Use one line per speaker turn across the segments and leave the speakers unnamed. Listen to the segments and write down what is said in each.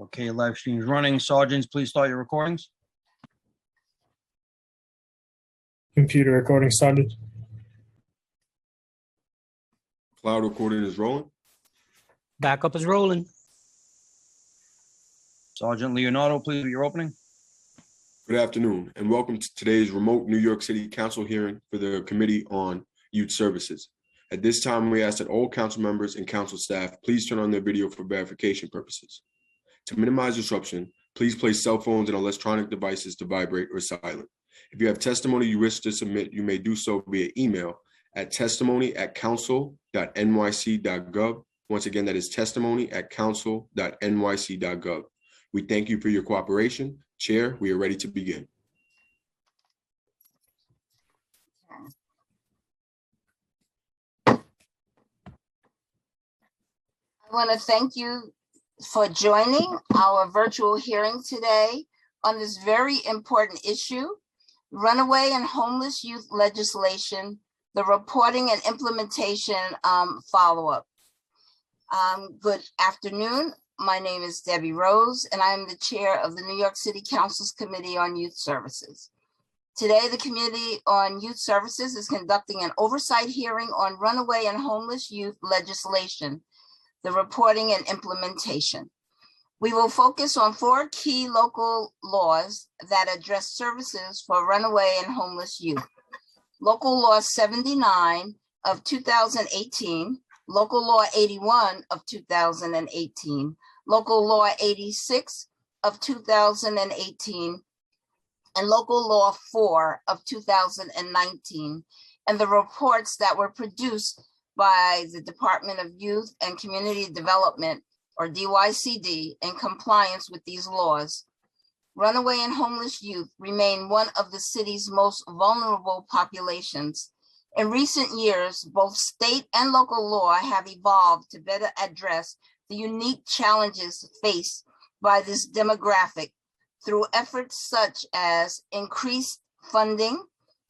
Okay, live stream's running. Sergeants, please start your recordings.
Computer recording started.
Cloud recording is rolling.
Backup is rolling.
Sergeant Leonardo, please do your opening.
Good afternoon, and welcome to today's remote New York City Council hearing for the Committee on Youth Services. At this time, we ask that all council members and council staff please turn on their video for verification purposes. To minimize disruption, please place cell phones and electronic devices to vibrate or silent. If you have testimony you wish to submit, you may do so via email at testimony@council.nyc.gov. Once again, that is testimony@council.nyc.gov. We thank you for your cooperation. Chair, we are ready to begin.
I want to thank you for joining our virtual hearing today on this very important issue, runaway and homeless youth legislation, the reporting and implementation follow-up. Good afternoon. My name is Debbie Rose, and I am the chair of the New York City Council's Committee on Youth Services. Today, the Committee on Youth Services is conducting an oversight hearing on runaway and homeless youth legislation, the reporting and implementation. We will focus on 4 key local laws that address services for runaway and homeless youth. Local Law 79 of 2018, Local Law 81 of 2018, Local Law 86 of 2018, and Local Law 4 of 2019, and the reports that were produced by the Department of Youth and Community Development, or DYCD, in compliance with these laws. Runaway and homeless youth remain one of the city's most vulnerable populations. In recent years, both state and local law have evolved to better address the unique challenges faced by this demographic through efforts such as increased funding,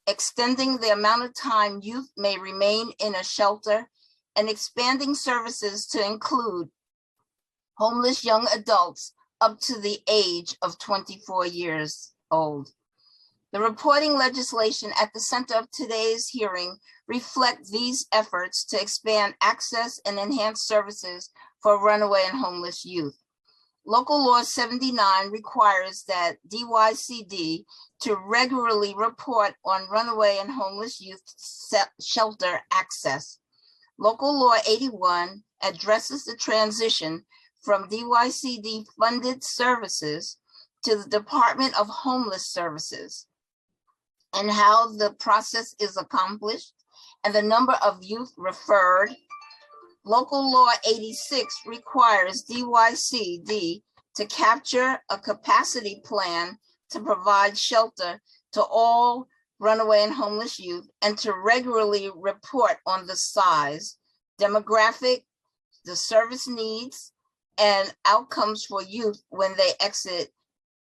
extending the amount of time youth may remain in a shelter, and expanding services to include homeless young adults up to the age of 24 years old. The reporting legislation at the center of today's hearing reflect these efforts to expand access and enhance services for runaway and homeless youth. Local Law 79 requires that DYCD to regularly report on runaway and homeless youth shelter access. Local Law 81 addresses the transition from DYCD funded services to the Department of Homeless Services and how the process is accomplished and the number of youth referred. Local Law 86 requires DYCD to capture a capacity plan to provide shelter to all runaway and homeless youth and to regularly report on the size, demographic, the service needs, and outcomes for youth when they exit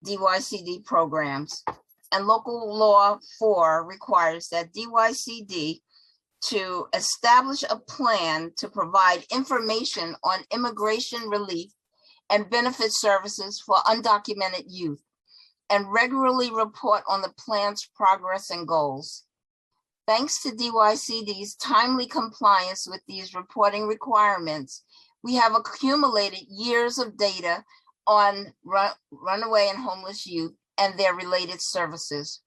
DYCD programs. And Local Law 4 requires that DYCD to establish a plan to provide information on immigration relief and benefit services for undocumented youth and regularly report on the plan's progress and goals. Thanks to DYCD's timely compliance with these reporting requirements, we have accumulated years of data on runaway and homeless youth and their related services.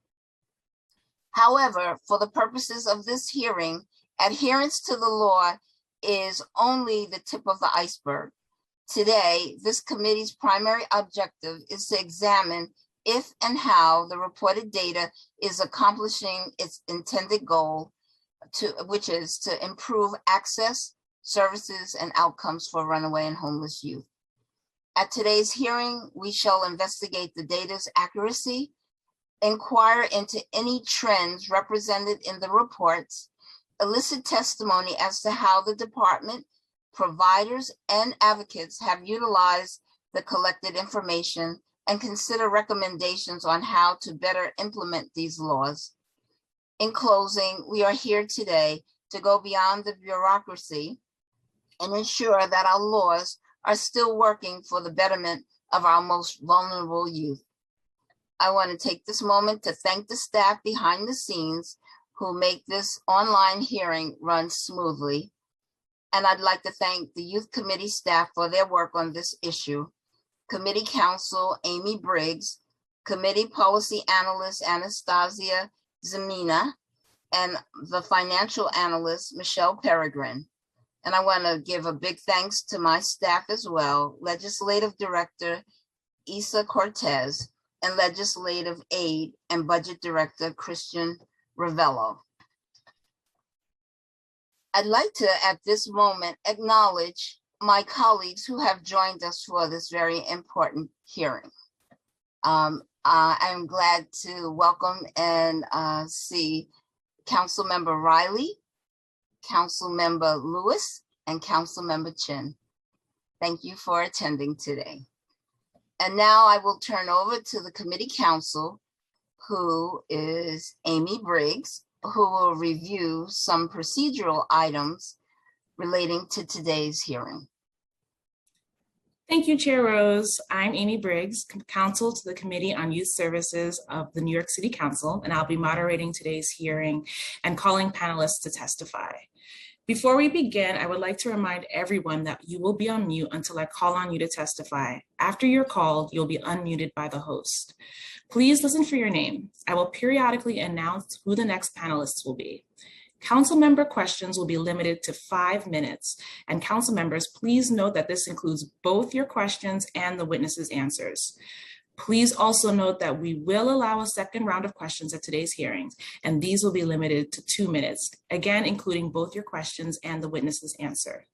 However, for the purposes of this hearing, adherence to the law is only the tip of the iceberg. Today, this committee's primary objective is to examine if and how the reported data is accomplishing its intended goal, which is to improve access, services, and outcomes for runaway and homeless youth. At today's hearing, we shall investigate the data's accuracy, inquire into any trends represented in the reports, elicit testimony as to how the department, providers, and advocates have utilized the collected information, and consider recommendations on how to better implement these laws. In closing, we are here today to go beyond the bureaucracy and ensure that our laws are still working for the betterment of our most vulnerable youth. I want to take this moment to thank the staff behind the scenes who make this online hearing run smoothly. And I'd like to thank the Youth Committee staff for their work on this issue. Committee Counsel Amy Briggs, Committee Policy Analyst Anastasia Zemina, and the Financial Analyst Michelle Peregrine. And I want to give a big thanks to my staff as well, Legislative Director Isa Cortez, and Legislative Aide and Budget Director Christian Ravello. I'd like to, at this moment, acknowledge my colleagues who have joined us for this very important hearing. I'm glad to welcome and see Councilmember Riley, Councilmember Lewis, and Councilmember Chin. Thank you for attending today. And now I will turn over to the Committee Counsel, who is Amy Briggs, who will review some procedural items relating to today's hearing.
Thank you, Chair Rose. I'm Amy Briggs, Counsel to the Committee on Youth Services of the New York City Council, and I'll be moderating today's hearing and calling panelists to testify. Before we begin, I would like to remind everyone that you will be on mute until I call on you to testify. After you're called, you'll be unmuted by the host. Please listen for your name. I will periodically announce who the next panelists will be. Council member questions will be limited to 5 minutes, and council members, please note that this includes both your questions and the witnesses' answers. Please also note that we will allow a second round of questions at today's hearings, and these will be limited to 2 minutes, again, including both your questions and the witnesses' answer.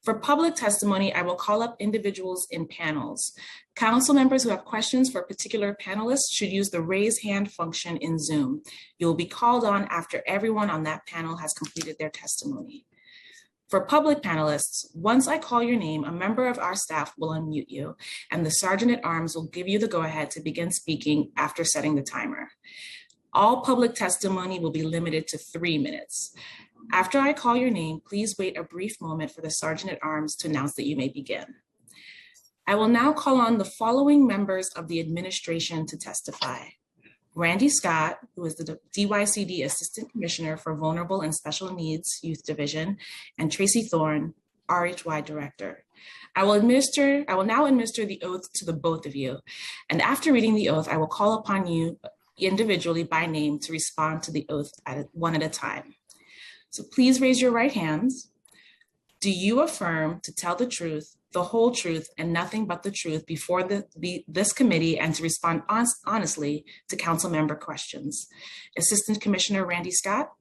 For public testimony, I will call up individuals in panels. Council members who have questions for particular panelists should use the raise hand function in Zoom. You will be called on after everyone on that panel has completed their testimony. For public panelists, once I call your name, a member of our staff will unmute you, and the Sergeant at Arms will give you the go-ahead to begin speaking after setting the timer. All public testimony will be limited to 3 minutes. After I call your name, please wait a brief moment for the Sergeant at Arms to announce that you may begin. I will now call on the following members of the administration to testify. Randy Scott, who is the DYCD Assistant Commissioner for Vulnerable and Special Needs Youth Division, and Tracy Thorne, RHY Director. I will now administer the oath to the both of you. And after reading the oath, I will call upon you individually by name to respond to the oath one at a time. So please raise your right hands. Do you affirm to tell the truth, the whole truth, and nothing but the truth before this committee and to respond honestly to council member questions? Assistant Commissioner Randy Scott?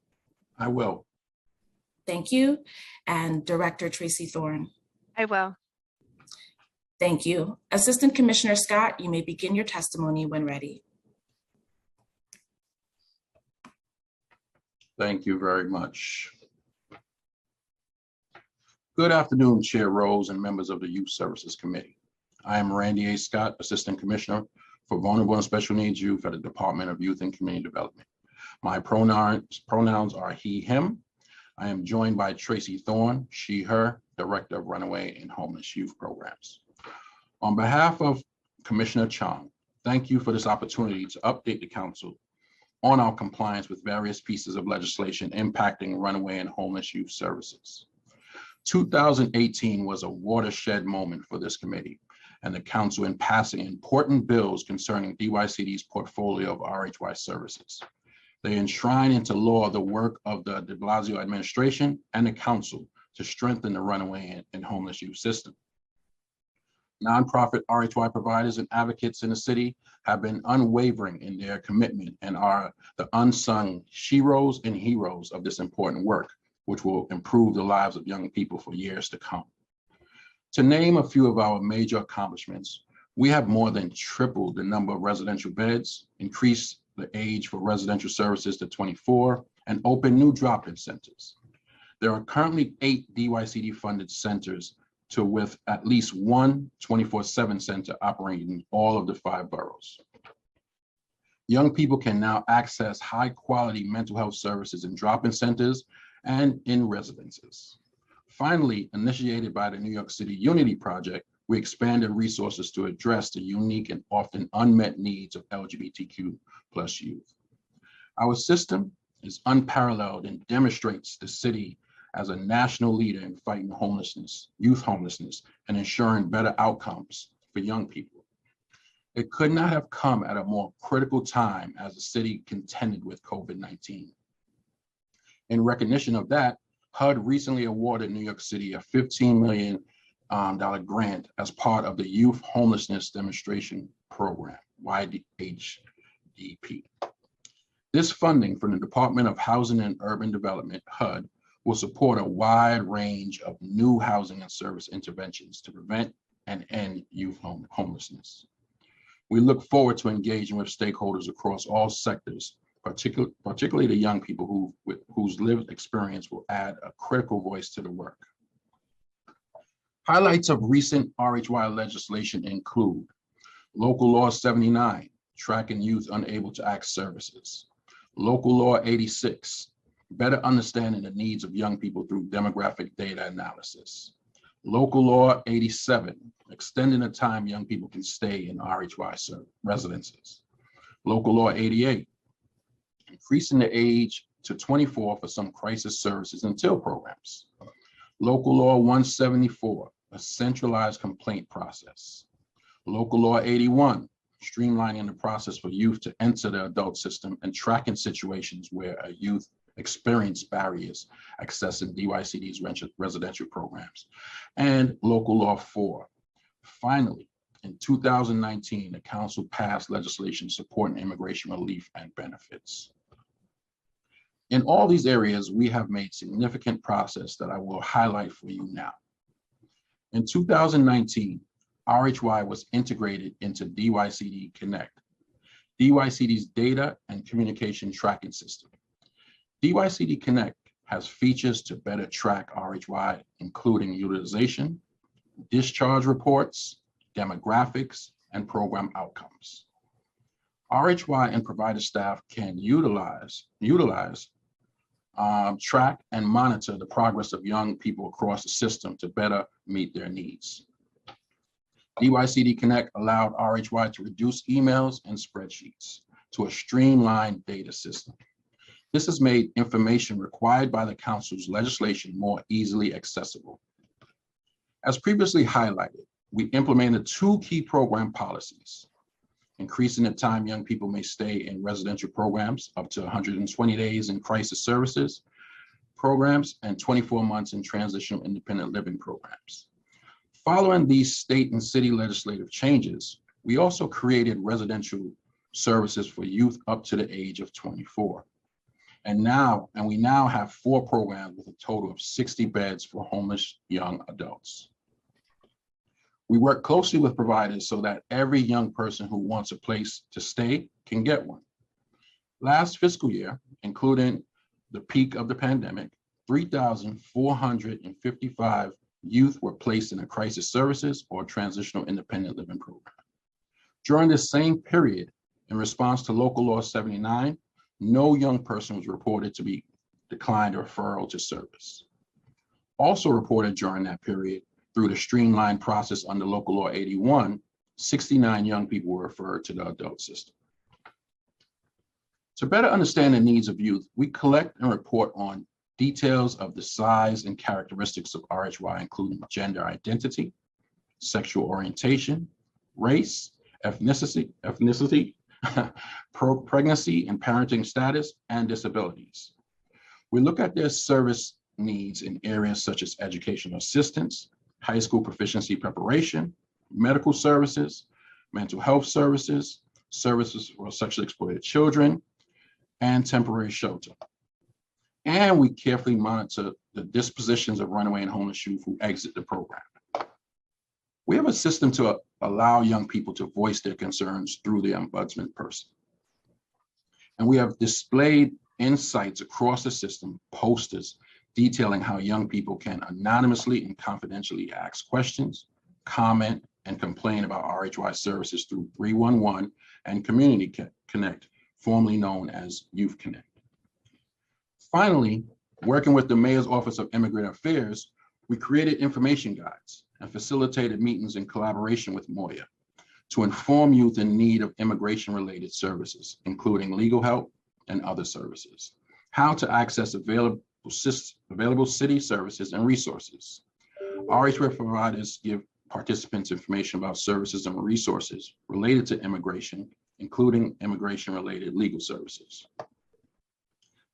I will.
Thank you. And Director Tracy Thorne?
I will.
Thank you. Assistant Commissioner Scott, you may begin your testimony when ready.
Thank you very much. Good afternoon, Chair Rose and members of the Youth Services Committee. I am Randy A. Scott, Assistant Commissioner for Vulnerable and Special Needs Youth at the Department of Youth and Community Development. My pronouns are he, him. I am joined by Tracy Thorne, she, her, Director of Runaway and Homeless Youth Programs. On behalf of Commissioner Chong, thank you for this opportunity to update the Council on our compliance with various pieces of legislation impacting runaway and homeless youth services. 2018 was a watershed moment for this committee and the Council in passing important bills concerning DYCD's portfolio of RHY services. They enshrine into law the work of the de Blasio administration and the Council to strengthen the runaway and homeless youth system. Nonprofit RHY providers and advocates in the city have been unwavering in their commitment and are the unsung sheroes and heroes of this important work, which will improve the lives of young people for years to come. To name a few of our major accomplishments, we have more than tripled the number of residential beds, increased the age for residential services to 24, and opened new drop-in centers. There are currently 8 DYCD funded centers with at least one 24/7 center operating in all of the 5 boroughs. Young people can now access high quality mental health services in drop-in centers and in residences. Finally, initiated by the New York City Unity Project, we expanded resources to address the unique and often unmet needs of LGBTQ plus youth. Our system is unparalleled and demonstrates the city as a national leader in fighting homelessness, youth homelessness, and ensuring better outcomes for young people. It could not have come at a more critical time as the city contended with COVID-19. In recognition of that, HUD recently awarded New York City a $15 million grant as part of the Youth Homelessness Demonstration Program, YHDP. This funding from the Department of Housing and Urban Development, HUD, will support a wide range of new housing and service interventions to prevent and end youth homelessness. We look forward to engaging with stakeholders across all sectors, particularly the young people whose lived experience will add a critical voice to the work. Highlights of recent RHY legislation include Local Law 79, tracking youth unable to access services. Local Law 86, better understanding the needs of young people through demographic data analysis. Local Law 87, extending the time young people can stay in RHY residences. Local Law 88, increasing the age to 24 for some crisis services and TIL programs. Local Law 174, a centralized complaint process. Local Law 81, streamlining the process for youth to enter the adult system and tracking situations where a youth experience barriers accessing DYCD's residential programs. And Local Law 4. Finally, in 2019, the council passed legislation supporting immigration relief and benefits. In all these areas, we have made significant progress that I will highlight for you now. In 2019, RHY was integrated into DYCD Connect, DYCD's data and communication tracking system. DYCD Connect has features to better track RHY, including utilization, discharge reports, demographics, and program outcomes. RHY and provider staff can utilize, track, and monitor the progress of young people across the system to better meet their needs. DYCD Connect allowed RHY to reduce emails and spreadsheets to a streamlined data system. This has made information required by the council's legislation more easily accessible. As previously highlighted, we implemented 2 key program policies: increasing the time young people may stay in residential programs up to 120 days in crisis services programs and 24 months in transitional independent living programs. Following these state and city legislative changes, we also created residential services for youth up to the age of 24. And we now have 4 programs with a total of 60 beds for homeless young adults. We work closely with providers so that every young person who wants a place to stay can get one. Last fiscal year, including the peak of the pandemic, 3,455 youth were placed in a crisis services or transitional independent living program. During this same period, in response to Local Law 79, no young person was reported to be declined a referral to service. Also reported during that period, through the streamlined process under Local Law 81, 69 young people were referred to the adult system. To better understand the needs of youth, we collect and report on details of the size and characteristics of RHY, including gender identity, sexual orientation, race, ethnicity, pregnancy and parenting status, and disabilities. We look at their service needs in areas such as educational assistance, high school proficiency preparation, medical services, mental health services, services for sexually exploited children, and temporary shelter. And we carefully monitor the dispositions of runaway and homeless youth who exit the program. We have a system to allow young people to voice their concerns through the ombudsman person. And we have displayed insights across the system, posters detailing how young people can anonymously and confidentially ask questions, comment, and complain about RHY services through 311 and Community Connect, formerly known as Youth Connect. Finally, working with the Mayor's Office of Immigrant Affairs, we created information guides and facilitated meetings in collaboration with Moya to inform youth in need of immigration-related services, including legal help and other services, how to access available city services and resources. RHY providers give participants information about services and resources related to immigration, including immigration-related legal services.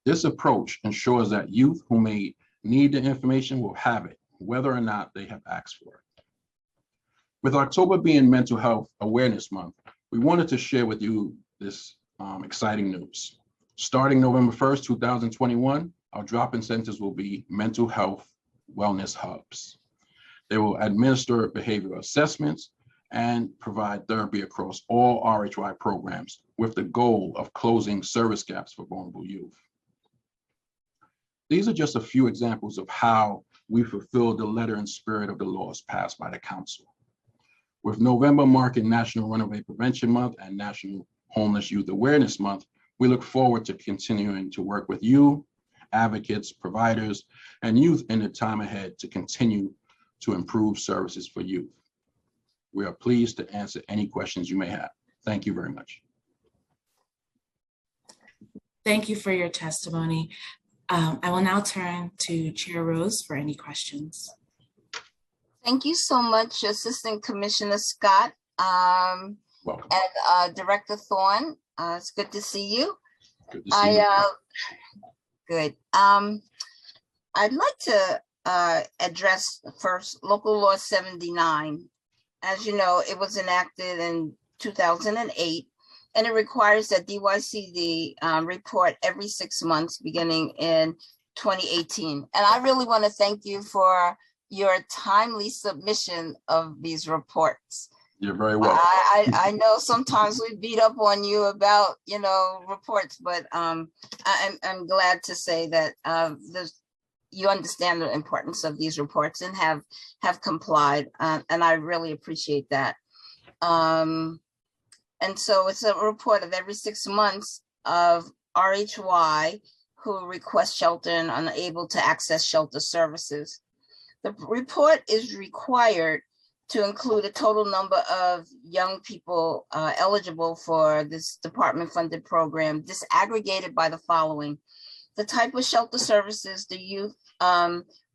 This approach ensures that youth who may need the information will have it, whether or not they have asked for it. With October being Mental Health Awareness Month, we wanted to share with you this exciting news. Starting November 1st, 2021, our drop-in centers will be mental health wellness hubs. They will administer behavioral assessments and provide therapy across all RHY programs with the goal of closing service gaps for vulnerable youth. These are just a few examples of how we fulfill the letter and spirit of the laws passed by the council. With November marking National Runaway Prevention Month and National Homeless Youth Awareness Month, we look forward to continuing to work with you, advocates, providers, and youth in the time ahead to continue to improve services for youth. We are pleased to answer any questions you may have. Thank you very much.
Thank you for your testimony. I will now turn to Chair Rose for any questions.
Thank you so much, Assistant Commissioner Scott,
Welcome.
and Director Thorne. It's good to see you.
Good to see you.
Good. I'd like to address first Local Law 79. As you know, it was enacted in 2008, and it requires that DYCD report every 6 months beginning in 2018. And I really want to thank you for your timely submission of these reports.
You're very welcome.
I know sometimes we beat up on you about, reports, but I'm glad to say that you understand the importance of these reports and have complied, and I really appreciate that. And so it's a report of every 6 months of RHY who request shelter and unable to access shelter services. The report is required to include a total number of young people eligible for this department-funded program, disaggregated by the following: the type of shelter services the youth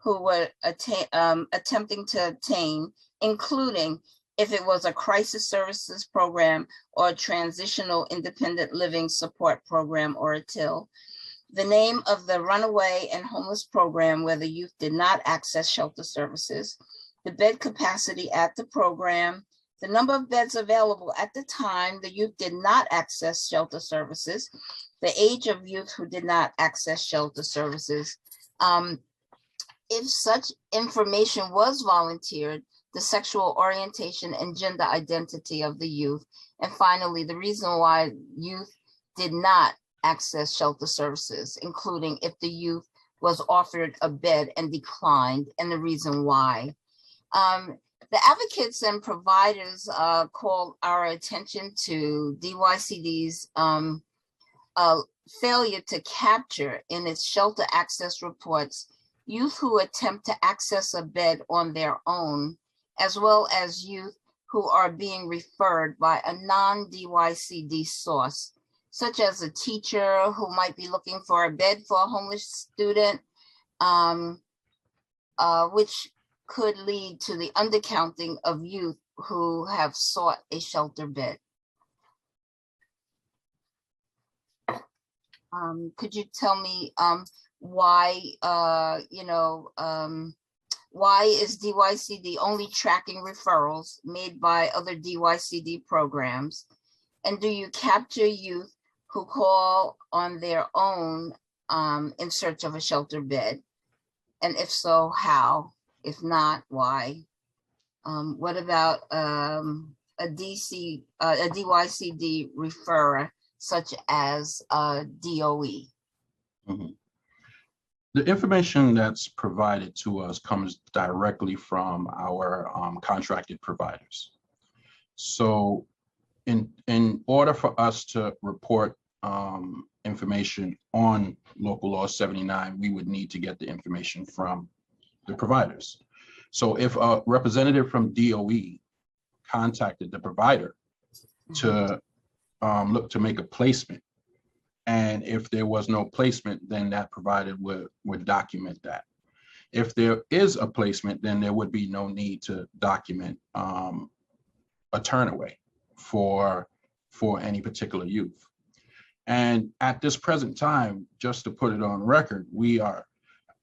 who were attempting to obtain, including if it was a crisis services program or a transitional independent living support program or a TIL, the name of the runaway and homeless program where the youth did not access shelter services, the bed capacity at the program, the number of beds available at the time the youth did not access shelter services, the age of youth who did not access shelter services. If such information was volunteered, the sexual orientation and gender identity of the youth, and finally, the reason why youth did not access shelter services, including if the youth was offered a bed and declined, and the reason why. The advocates and providers call our attention to DYCD's failure to capture in its shelter access reports youth who attempt to access a bed on their own, as well as youth who are being referred by a non-DYCD source, such as a teacher who might be looking for a bed for a homeless student, which could lead to the undercounting of youth who have sought a shelter bed. Could you tell me why, why is DYCD only tracking referrals made by other DYCD programs? And do you capture youth who call on their own in search of a shelter bed? And if so, how? If not, why? What about a DYCD referrer, such as DOE?
Mm-hmm. The information that's provided to us comes directly from our contracted providers. So in order for us to report information on Local Law 79, we would need to get the information from the providers. So if a representative from DOE contacted the provider to look to make a placement, and if there was no placement, then that provider would document that. If there is a placement, then there would be no need to document a turnaway for any particular youth. And at this present time, just to put it on record, we are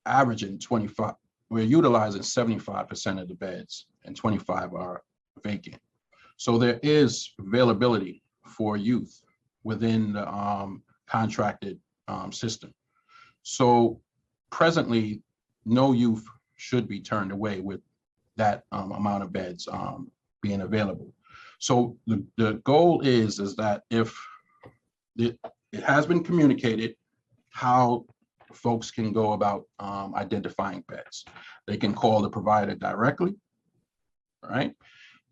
averaging 25, we're utilizing 75% of the beds and 25 are vacant. So there is availability for youth within the contracted system. So presently, no youth should be turned away with that amount of beds being available. So the goal is that if it has been communicated how folks can go about identifying beds. They can call the provider directly, right?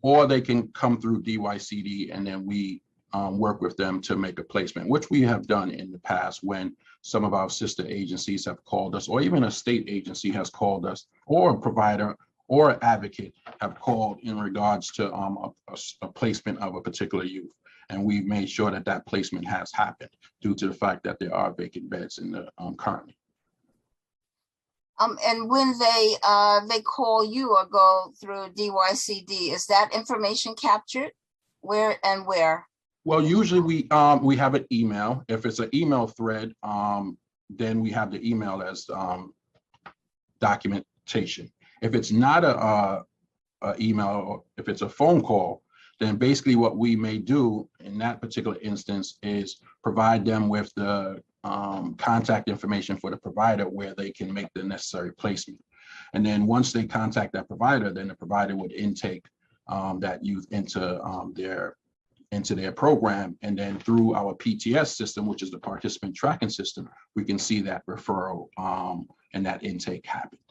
Or they can come through DYCD and then we work with them to make a placement, which we have done in the past when some of our sister agencies have called us, or even a state agency has called us, or a provider or an advocate have called in regards to a placement of a particular youth. And we've made sure that that placement has happened due to the fact that there are vacant beds in the currently.
And when they call you or go through DYCD, is that information captured? Where and where?
Well, usually we have an email. If it's an email thread, then we have the email as documentation. If it's not a email, or if it's a phone call, then basically what we may do in that particular instance is provide them with the contact information for the provider where they can make the necessary placement. And then once they contact that provider, then the provider would intake that youth into their program. And then through our PTS system, which is the participant tracking system, we can see that referral and that intake happened.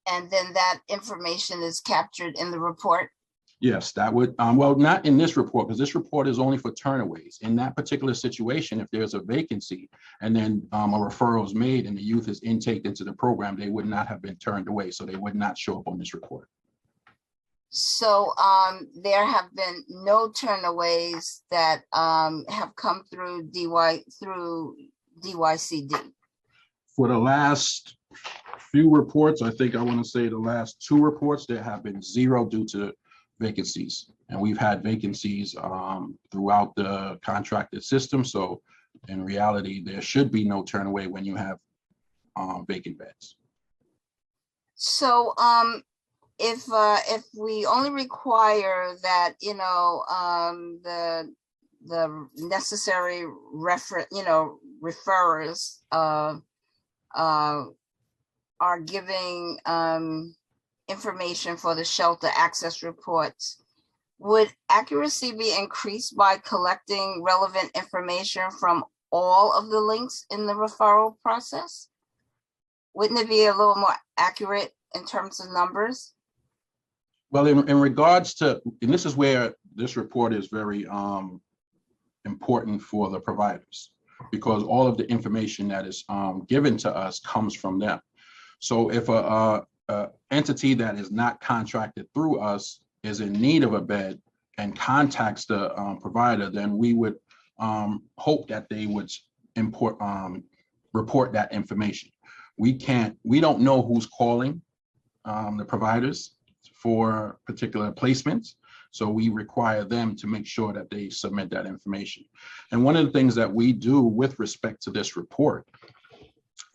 And then that information is captured in the report?
Yes, that would, well, not in this report, because this report is only for turnaways. In that particular situation, if there's a vacancy and then a referral is made and the youth is intaked into the program, they would not have been turned away. So they would not show up on this report.
So there have been no turnaways that have come through DYCD.
For the last few reports, I think I want to say the last 2 reports, there have been 0 due to vacancies. And we've had vacancies throughout the contracted system. So in reality, there should be no turnaway when you have vacant beds.
So if we only require that, you know, the necessary referrers are giving information for the shelter access reports, would accuracy be increased by collecting relevant information from all of the links in the referral process? Wouldn't it be a little more accurate in terms of numbers?
Well, in regards to, and this is where this report is very important for the providers, because all of the information that is given to us comes from them. So if a entity that is not contracted through us is in need of a bed and contacts the provider, then we would hope that they would report that information. We don't know who's calling the providers for particular placements. So we require them to make sure that they submit that information. And one of the things that we do with respect to this report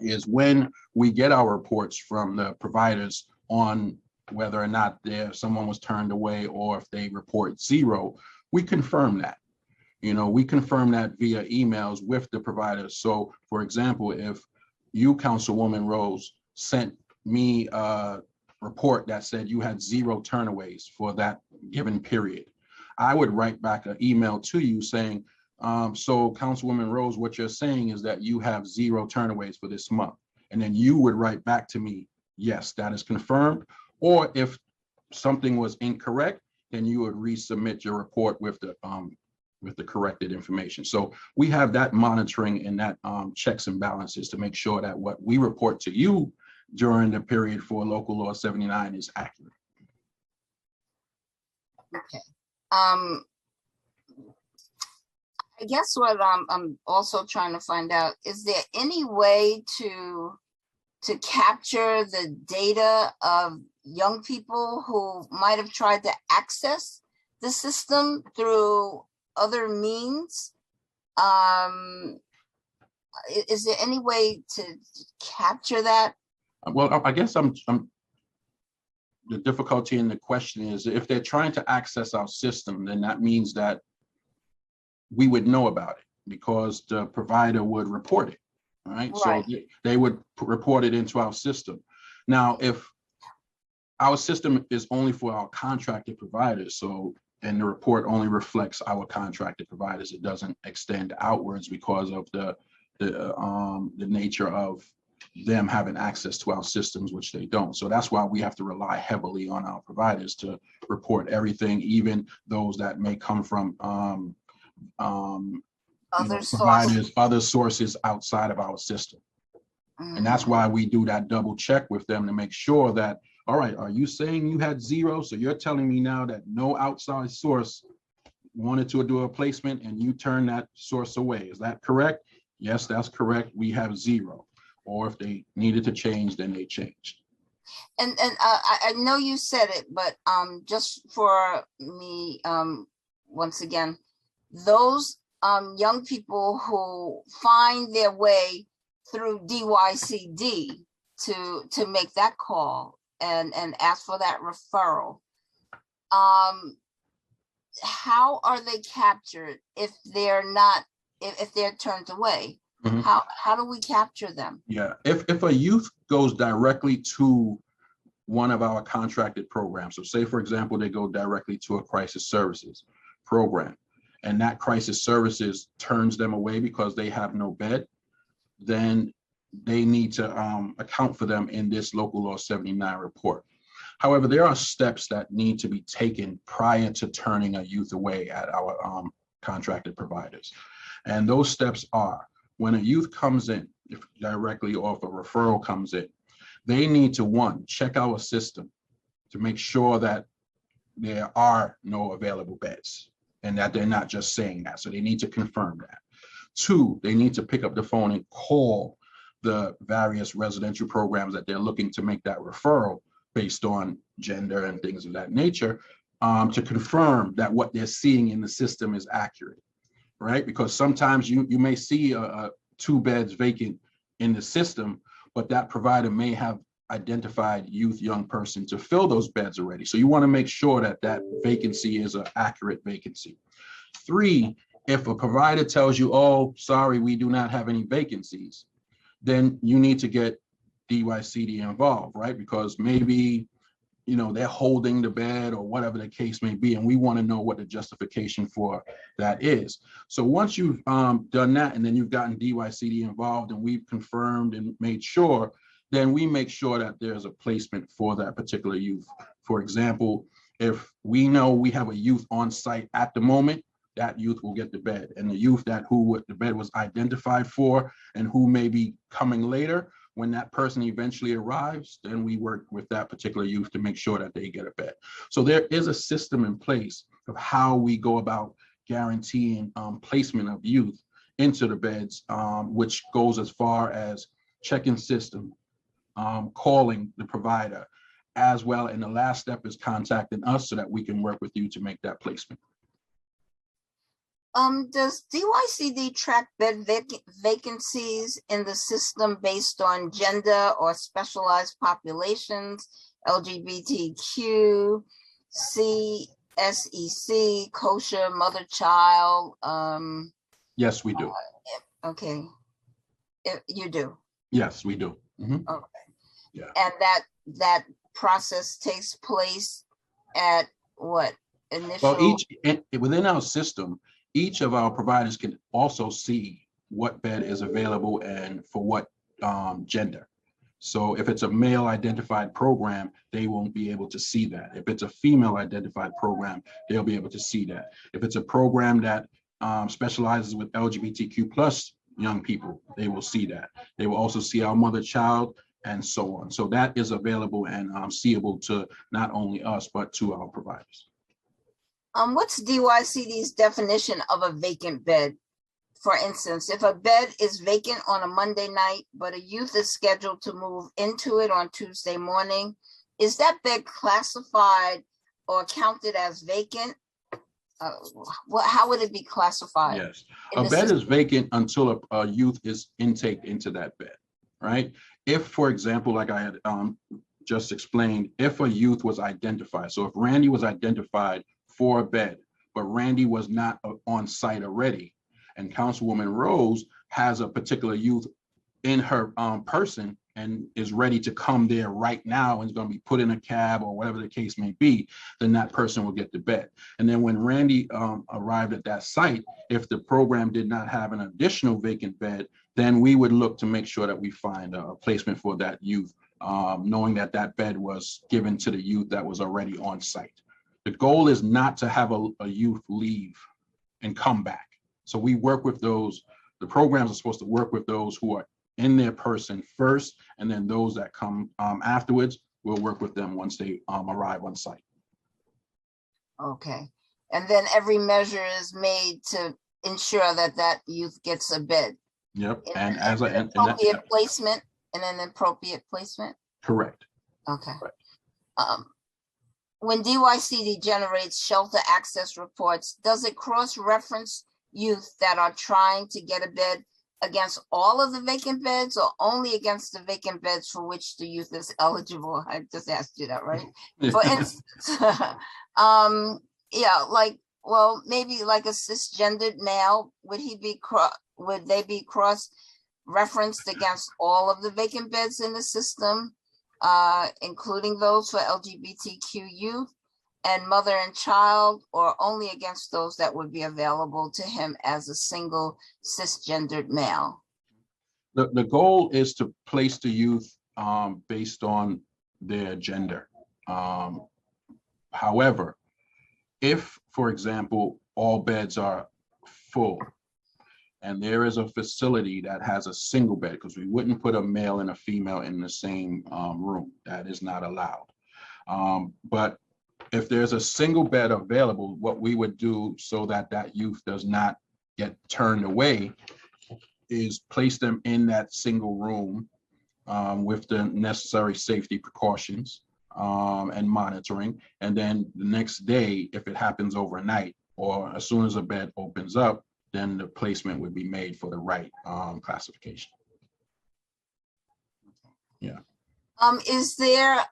is when we get our reports from the providers on whether or not someone was turned away or if they report 0, we confirm that. You know, we confirm that via emails with the providers. So for example, if you, Councilwoman Rose, sent me a report that said you had 0 turnaways for that given period, I would write back an email to you saying, so Councilwoman Rose, what you're saying is that you have 0 turnaways for this month. And then you would write back to me, yes, that is confirmed. Or if something was incorrect, then you would resubmit your report with the corrected information. So we have that monitoring and that checks and balances to make sure that what we report to you during the period for local law 79 is accurate.
Okay. I guess what I'm also trying to find out, is there any way to capture the data of young people who might have tried to access the system through other means? Is there any way to capture that?
Well, I guess the difficulty in the question is, if they're trying to access our system, then that means that we would know about it because the provider would report it, right?
Right.
So they would report it into our system. Now, if our system is only for our contracted providers, and the report only reflects our contracted providers, it doesn't extend outwards because of the nature of them having access to our systems, which they don't. So that's why we have to rely heavily on our providers to report everything, even those that may come from
Other
providers, other sources outside of our system. And that's why we do that double check with them to make sure that, all right, are you saying you had 0? So you're telling me now that no outside source wanted to do a placement and you turned that source away. Is that correct? Yes, that's correct. We have 0. Or if they needed to change, then they changed.
And I know you said it, but just for me, once again, those young people who find their way through DYCD to make that call and ask for that referral, how are they captured if they're not, if they're turned away?
Mhm.
How do we capture them?
Yeah, if a youth goes directly to one of our contracted programs, so say, for example, they go directly to a crisis services program, and that crisis services turns them away because they have no bed, then they need to account for them in this local law 79 report. However, there are steps that need to be taken prior to turning a youth away at our contracted providers. And those steps are, when a youth comes in, if directly or if a referral comes in, they need to, 1, check our system to make sure that there are no available beds and that they're not just saying that. So they need to confirm that. 2, they need to pick up the phone and call the various residential programs that they're looking to make that referral based on gender and things of that nature, to confirm that what they're seeing in the system is accurate, right? Because sometimes you may see 2 beds vacant in the system, but that provider may have identified young person to fill those beds already. So you want to make sure that that vacancy is an accurate vacancy. 3, if a provider tells you, oh, sorry, we do not have any vacancies, then you need to get DYCD involved, right? Because maybe, they're holding the bed or whatever the case may be, and we want to know what the justification for that is. So once you've done that, and then you've gotten DYCD involved and we've confirmed and made sure, then we make sure that there's a placement for that particular youth. For example, if we know we have a youth on site at the moment, that youth will get the bed, and the youth who the bed was identified for and who may be coming later, when that person eventually arrives, then we work with that particular youth to make sure that they get a bed. So there is a system in place of how we go about guaranteeing placement of youth into the beds, which goes as far as checking system, calling the provider, as well. And the last step is contacting us so that we can work with you to make that placement.
Does DYCD track bed vacancies in the system based on gender or specialized populations, LGBTQ, CSEC, kosher, mother, child?
Yes, we do.
Okay, you do.
Yes, we do. Mhm.
Okay.
Yeah.
And that process takes place at what initial?
Well, within our system, each of our providers can also see what bed is available and for what gender. So if it's a male identified program, they won't be able to see that. If it's a female identified program, they'll be able to see that. If it's a program that specializes with LGBTQ plus young people, they will see that. They will also see our mother child and so on. So that is available and seeable to not only us, but to our providers.
What's DYCD's definition of a vacant bed? For instance, if a bed is vacant on a Monday night, but a youth is scheduled to move into it on Tuesday morning, is that bed classified or counted as vacant? How would it be classified?
Yes,
in
a
the
bed is
system?
vacant until a youth is intaked into that bed, right? If, for example, like I had just explained, if a youth was identified, so if Randy was identified for a bed, but Randy was not on site already, and Councilwoman Rose has a particular youth in her person and is ready to come there right now and is going to be put in a cab or whatever the case may be, then that person will get the bed. And then when Randy arrived at that site, if the program did not have an additional vacant bed, then we would look to make sure that we find a placement for that youth, knowing that that bed was given to the youth that was already on site. The goal is not to have a youth leave and come back. So we work with those, the programs are supposed to work with those who are in their person first, and then those that come afterwards, we'll work with them once they arrive on site.
Okay, and then every measure is made to ensure that that youth gets a bed.
Yep,
In
and
an
as a, and that,
appropriate placement, in an appropriate placement.
correct.
Okay.
Right.
When DYCD generates shelter access reports, does it cross-reference youth that are trying to get a bed against all of the vacant beds or only against the vacant beds for which the youth is eligible? I just asked you that, right? For instance, yeah, like, well, maybe like a cisgendered male, would they be cross-referenced against all of the vacant beds in the system, including those for LGBTQ youth, and mother and child, or only against those that would be available to him as a single cisgendered male?
The goal is to place the youth based on their gender. However, if, for example, all beds are full and there is a facility that has a single bed, because we wouldn't put a male and a female in the same room, that is not allowed. But if there's a single bed available, what we would do so that that youth does not get turned away is place them in that single room with the necessary safety precautions and monitoring. And then the next day, if it happens overnight or as soon as a bed opens up, then the placement would be made for the right classification. Yeah.
Is there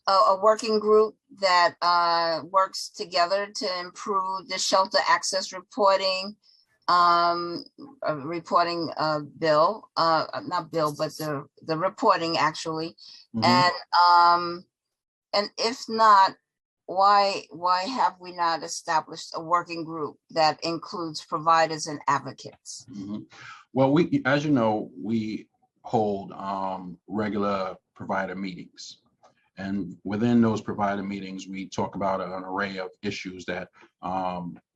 a working group that works together to improve the shelter access reporting, the reporting actually?
Mhm.
And if not, why have we not established a working group that includes providers and advocates?
Mhm. Well, we, as you know, we hold regular provider meetings. And within those provider meetings, we talk about an array of issues that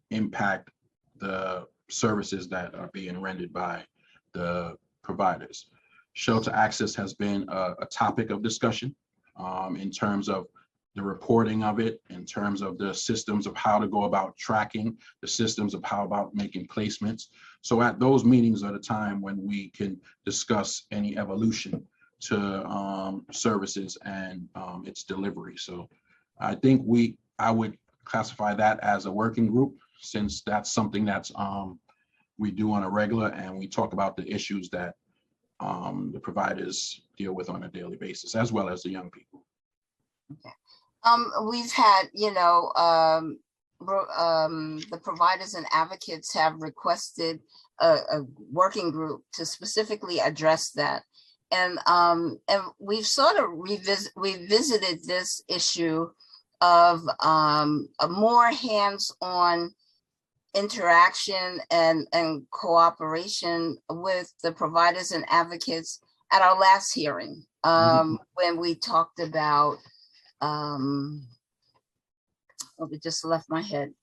impact the services that are being rendered by the providers. Shelter access has been a topic of discussion in terms of the reporting of it, in terms of the systems of how to go about tracking, the systems of how about making placements. So at those meetings are the time when we can discuss any evolution to services and its delivery. So I think I would classify that as a working group, since that's something that's we do on a regular, and we talk about the issues that the providers deal with on a daily basis, as well as the young people.
Okay. We've had, the providers and advocates have requested a working group to specifically address that. And we've sort of revisited this issue of a more hands-on interaction and cooperation with the providers and advocates at our last hearing, when we talked about, it just left my head.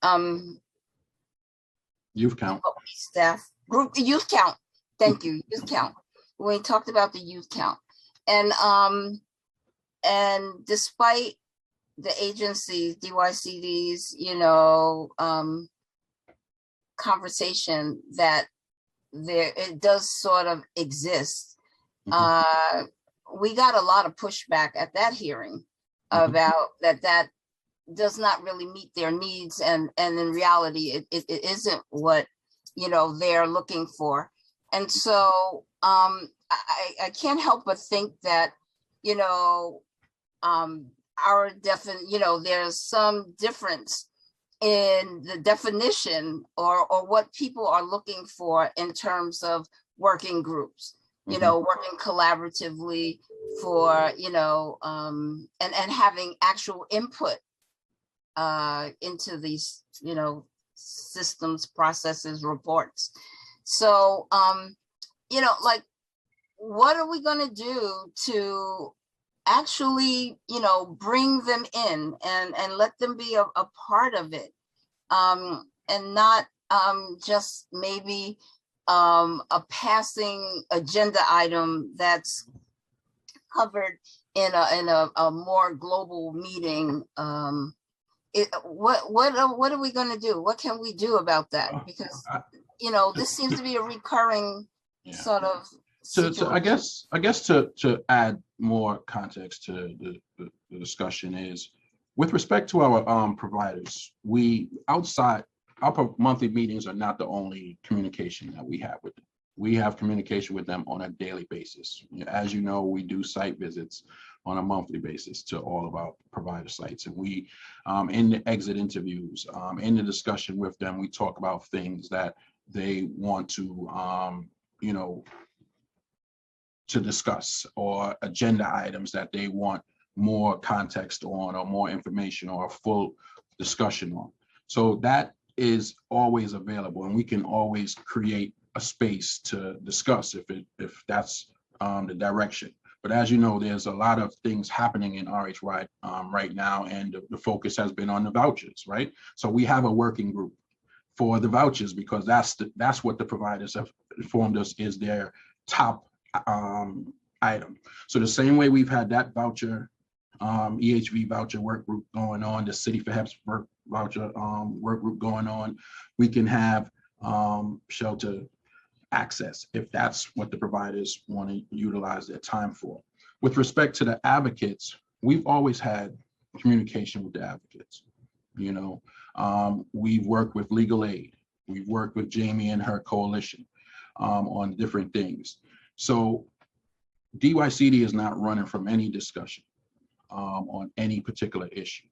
Youth count.
Staff group, youth count. Thank you, youth count. When we talked about the youth count. And despite the agencies, DYCD's, conversation that it does sort of exist. We got a lot of pushback at that hearing about that does not really meet their needs, and in reality it isn't what they're looking for. And so I can't help but think that there's some difference in the definition or what people are looking for in terms of working groups, working collaboratively for, and having actual input into these, systems, processes, reports. So, like, what are we going to do to actually, bring them in and let them be a part of it, and not just maybe a passing agenda item that's covered in a more global meeting. What are we going to do? What can we do about that? Because this seems to be a recurring sort of
So I guess to add more context to the discussion is with respect to our providers, our monthly meetings are not the only communication that we have with them. We have communication with them on a daily basis. As you know, we do site visits on a monthly basis to all of our provider sites. And we, in the exit interviews, in the discussion with them, we talk about things that they want to, to discuss, or agenda items that they want more context on, or more information, or a full discussion on. So that is always available, and we can always create a space to discuss if that's the direction. But as you know, there's a lot of things happening in RHY right now, and the focus has been on the vouchers, right? So we have a working group for the vouchers, because that's what the providers have informed us is their top item. So the same way we've had that voucher, EHV voucher work group going on, the City for HEPS voucher work group going on, we can have shelter access if that's what the providers want to utilize their time for. With respect to the advocates, we've always had communication with the advocates. We've worked with legal aid, we've worked with Jamie and her coalition on different things. So DYCD is not running from any discussion on any particular issue.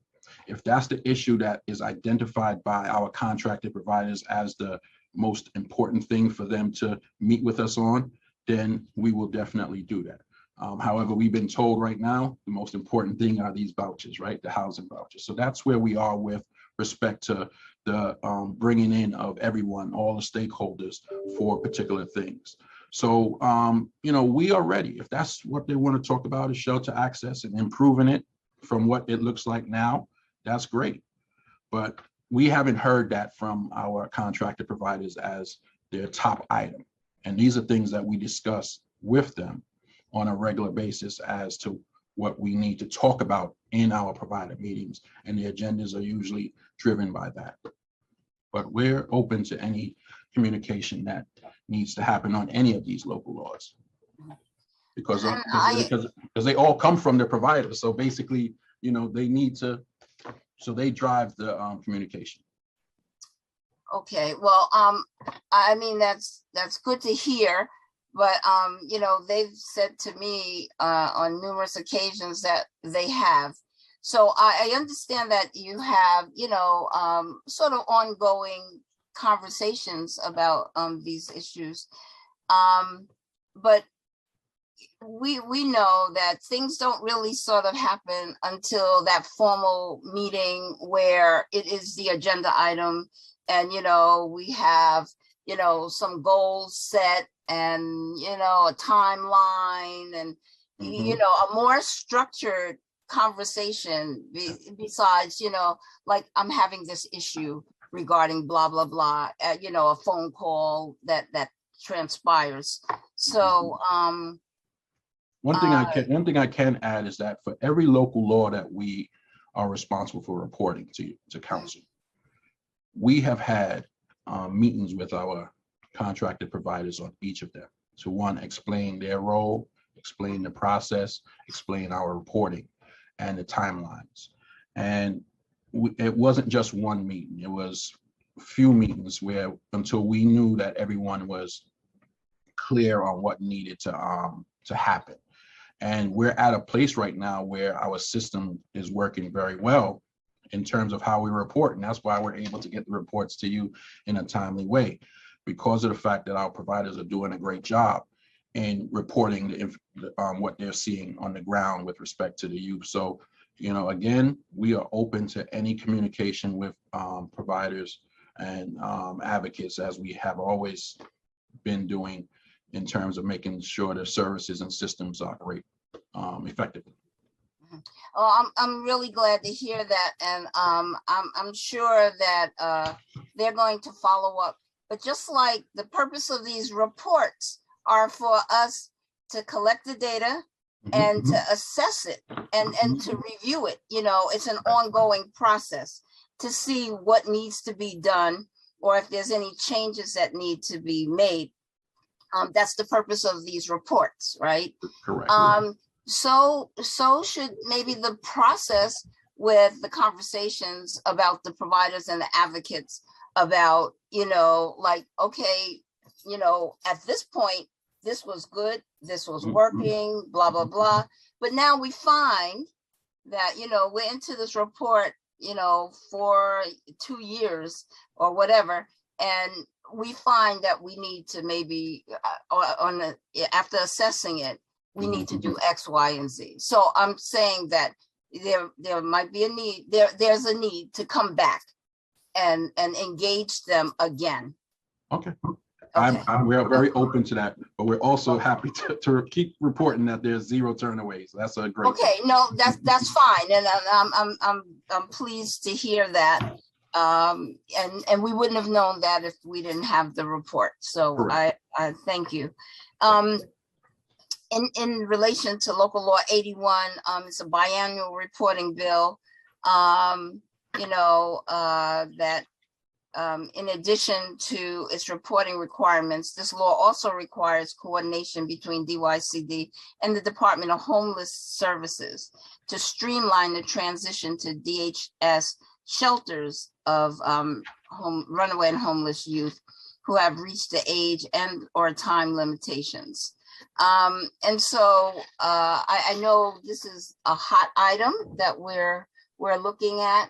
If that's the issue that is identified by our contracted providers as the most important thing for them to meet with us on, then we will definitely do that. However, we've been told right now, the most important thing are these vouchers, right? The housing vouchers. So that's where we are with respect to the bringing in of everyone, all the stakeholders for particular things. So, we are ready. If that's what they want to talk about is shelter access and improving it from what it looks like now, that's great. But we haven't heard that from our contracted providers as their top item. And these are things that we discuss with them on a regular basis as to what we need to talk about in our provider meetings. And the agendas are usually driven by that. But we're open to any communication that needs to happen on any of these local laws. Because they all come from the providers. So basically, they need to, so they drive the communication.
Okay, well, I mean, that's good to hear, but they've said to me on numerous occasions that they have. So I understand that you have, sort of ongoing conversations about these issues, but we know that things don't really sort of happen until that formal meeting where it is the agenda item, and we have some goals set, and a timeline, and a more structured conversation besides like I'm having this issue regarding blah blah blah, a phone call that transpires. So
One thing I can add is that for every local law that we are responsible for reporting to council, we have had meetings with our contracted providers on each of them to, one, explain their role, explain the process, explain our reporting and the timelines. And it wasn't just one meeting, it was a few meetings where until we knew that everyone was clear on what needed to happen. And we're at a place right now where our system is working very well in terms of how we report. And that's why we're able to get the reports to you in a timely way, because of the fact that our providers are doing a great job in reporting what they're seeing on the ground with respect to the youth. So, you know, again, we are open to any communication with providers and advocates, as we have always been doing, in terms of making sure the services and systems operate effectively.
Oh, I'm really glad to hear that, and I'm sure that they're going to follow up. But just like the purpose of these reports are for us to collect the data and to assess it and to review it, you know, it's an ongoing process to see what needs to be done or if there's any changes that need to be made. That's the purpose of these reports, right?
Correct.
So should maybe the process with the conversations about the providers and the advocates about, you know, like, okay, you know, at this point, this was good, this was working, blah, blah, blah. But now we find that, you know, we're into this report, you know, for 2 years or whatever, and we find that we need to maybe after assessing it, we need to do X, Y, and Z. So I'm saying that there might be a need, there's a need to come back and engage them again.
Okay. We are very open to that, but we're also happy to keep reporting that there's zero turnaways. That's a great.
Okay, no, that's fine, and I'm pleased to hear that. And we wouldn't have known that if we didn't have the report. So
Correct.
I thank you. In relation to local law 81, it's a biannual reporting bill. You know, that in addition to its reporting requirements, this law also requires coordination between DYCD and the Department of Homeless Services to streamline the transition to DHS shelters of runaway and homeless youth who have reached the age and or time limitations. And so I know this is a hot item that we're looking at.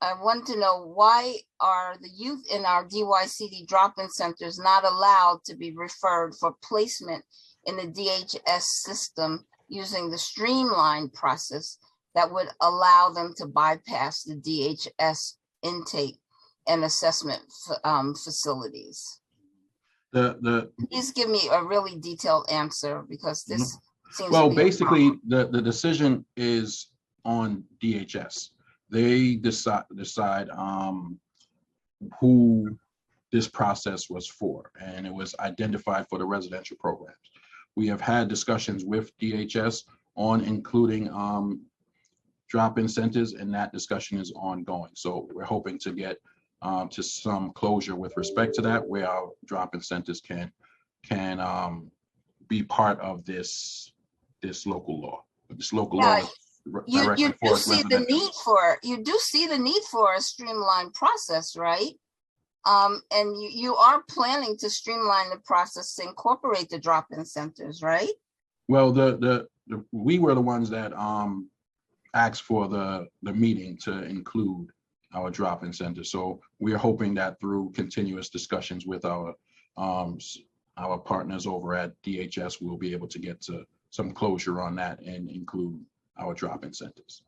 I want to know, why are the youth in our DYCD drop-in centers not allowed to be referred for placement in the DHS system using the streamlined process that would allow them to bypass the DHS intake and assessment facilities? Please give me a really detailed answer, because this seems
well,
to be
basically the decision is on DHS. They decide who this process was for, and it was identified for the residential programs. We have had discussions with DHS on including drop-in centers, and that discussion is ongoing. So we're hoping to get to some closure with respect to that, where our drop-in centers can be part of this local law. This local law.
You do see the need for a streamlined process, right? And you are planning to streamline the process to incorporate the drop-in centers, right?
Well, we were the ones that asked for the meeting to include our drop-in center. So we're hoping that through continuous discussions with our partners over at DHS, we'll be able to get to some closure on that and include our drop-in centers.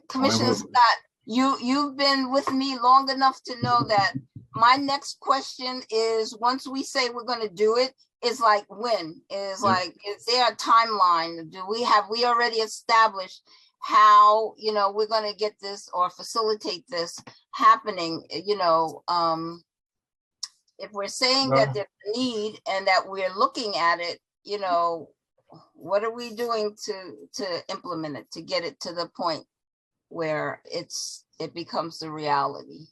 Commissioner Scott, you've been with me long enough to know that my next question is, once we say we're going to do it, is like when? Is like, is there a timeline? Have we already established how, you know, we're going to get this or facilitate this happening? You know, if we're saying that there's a need and that we're looking at it, you know, what are we doing to implement it, to get it to the point where it becomes the reality?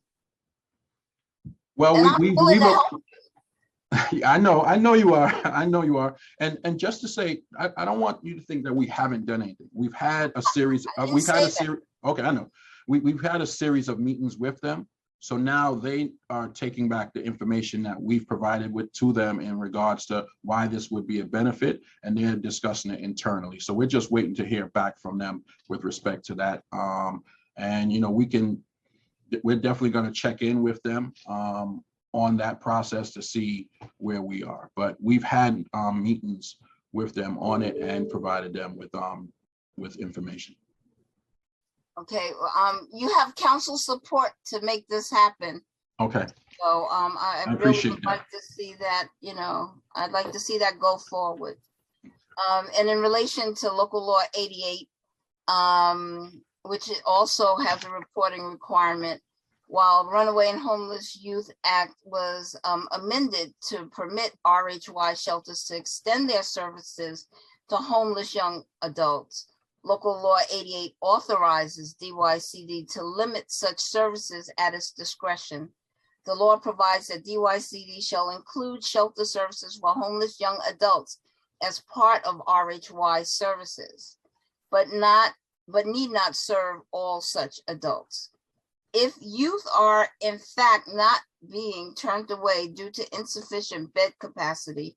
Well,
And I'm willing to help.
I know you are. I know you are. And just to say, I don't want you to think that we haven't done anything. We've had a series. We've had a series. Okay, I know. We've had a series of meetings with them. So now they are taking back the information that we've provided to them in regards to why this would be a benefit, and they're discussing it internally. So we're just waiting to hear back from them with respect to that. And you know, we're definitely going to check in with them on that process to see where we are. But we've had meetings with them on it and provided them with information.
Okay, you have council support to make this happen.
Okay.
So I really
appreciate
would like to see that, you know, I'd like to see that go forward. And in relation to local law 88, which also has a reporting requirement, while Runaway and Homeless Youth Act was amended to permit RHY shelters to extend their services to homeless young adults, Local Law 88 authorizes DYCD to limit such services at its discretion. The law provides that DYCD shall include shelter services for homeless young adults as part of RHY services, but need not serve all such adults. If youth are in fact not being turned away due to insufficient bed capacity,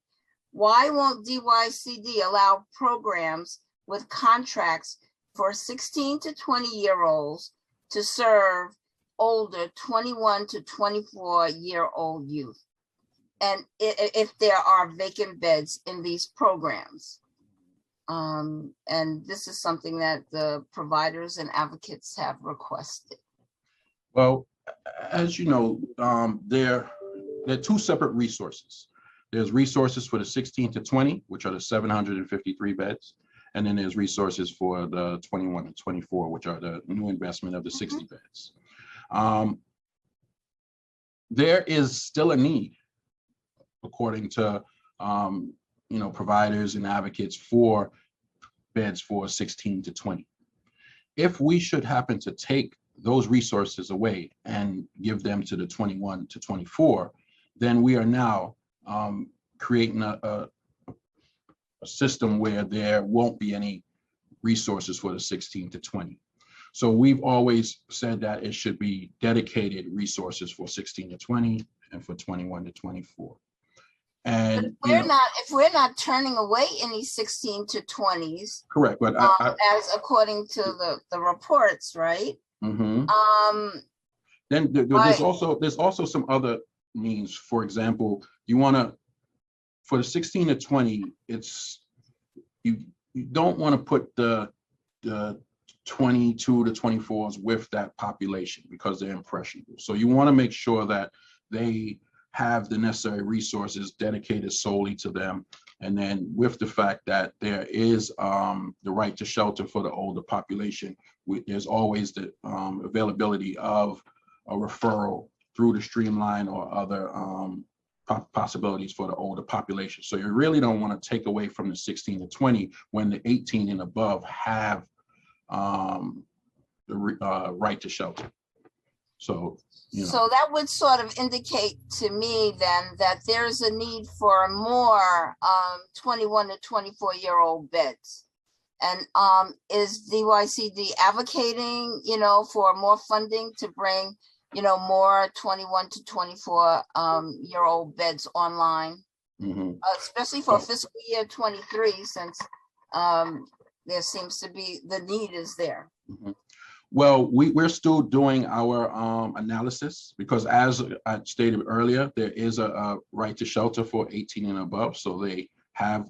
why won't DYCD allow programs with contracts for 16 to 20-year-olds to serve older 21 to 24-year-old youth? And if there are vacant beds in these programs. And this is something that the providers and advocates have requested.
Well, as you know, there are two separate resources. There's resources for the 16 to 20, which are the 753 beds. And then there's resources for the 21 and 24, which are the new investment of the 60 beds. There is still a need, according to providers and advocates, for beds for 16 to 20. If we should happen to take those resources away and give them to the 21 to 24, then we are now creating a system where there won't be any resources for the 16 to 20. So we've always said that it should be dedicated resources for 16 to 20 and for 21 to 24. And
if we're not turning away any 16 to 20s,
correct, but
as according to the reports, right?
Mm-hmm. Then there's also some other means. For example, you want to, for the 16 to 20, it's you don't want to put the 22 to 24s with that population because they're impressionable. So you want to make sure that they have the necessary resources dedicated solely to them. And then with the fact that there is the right to shelter for the older population, there's always the availability of a referral through the Streamline or other possibilities for the older population. So you really don't want to take away from the 16 to 20 when the 18 and above have the right to shelter. So,
So that would sort of indicate to me then that there's a need for more 21 to 24-year-old beds. And is DYCD advocating, for more funding to bring, more 21 to 24-year-old beds online, especially for fiscal year 23, since there seems to be the need is there.
Well, we're still doing our analysis because, as I stated earlier, there is a right to shelter for 18 and above. So they have,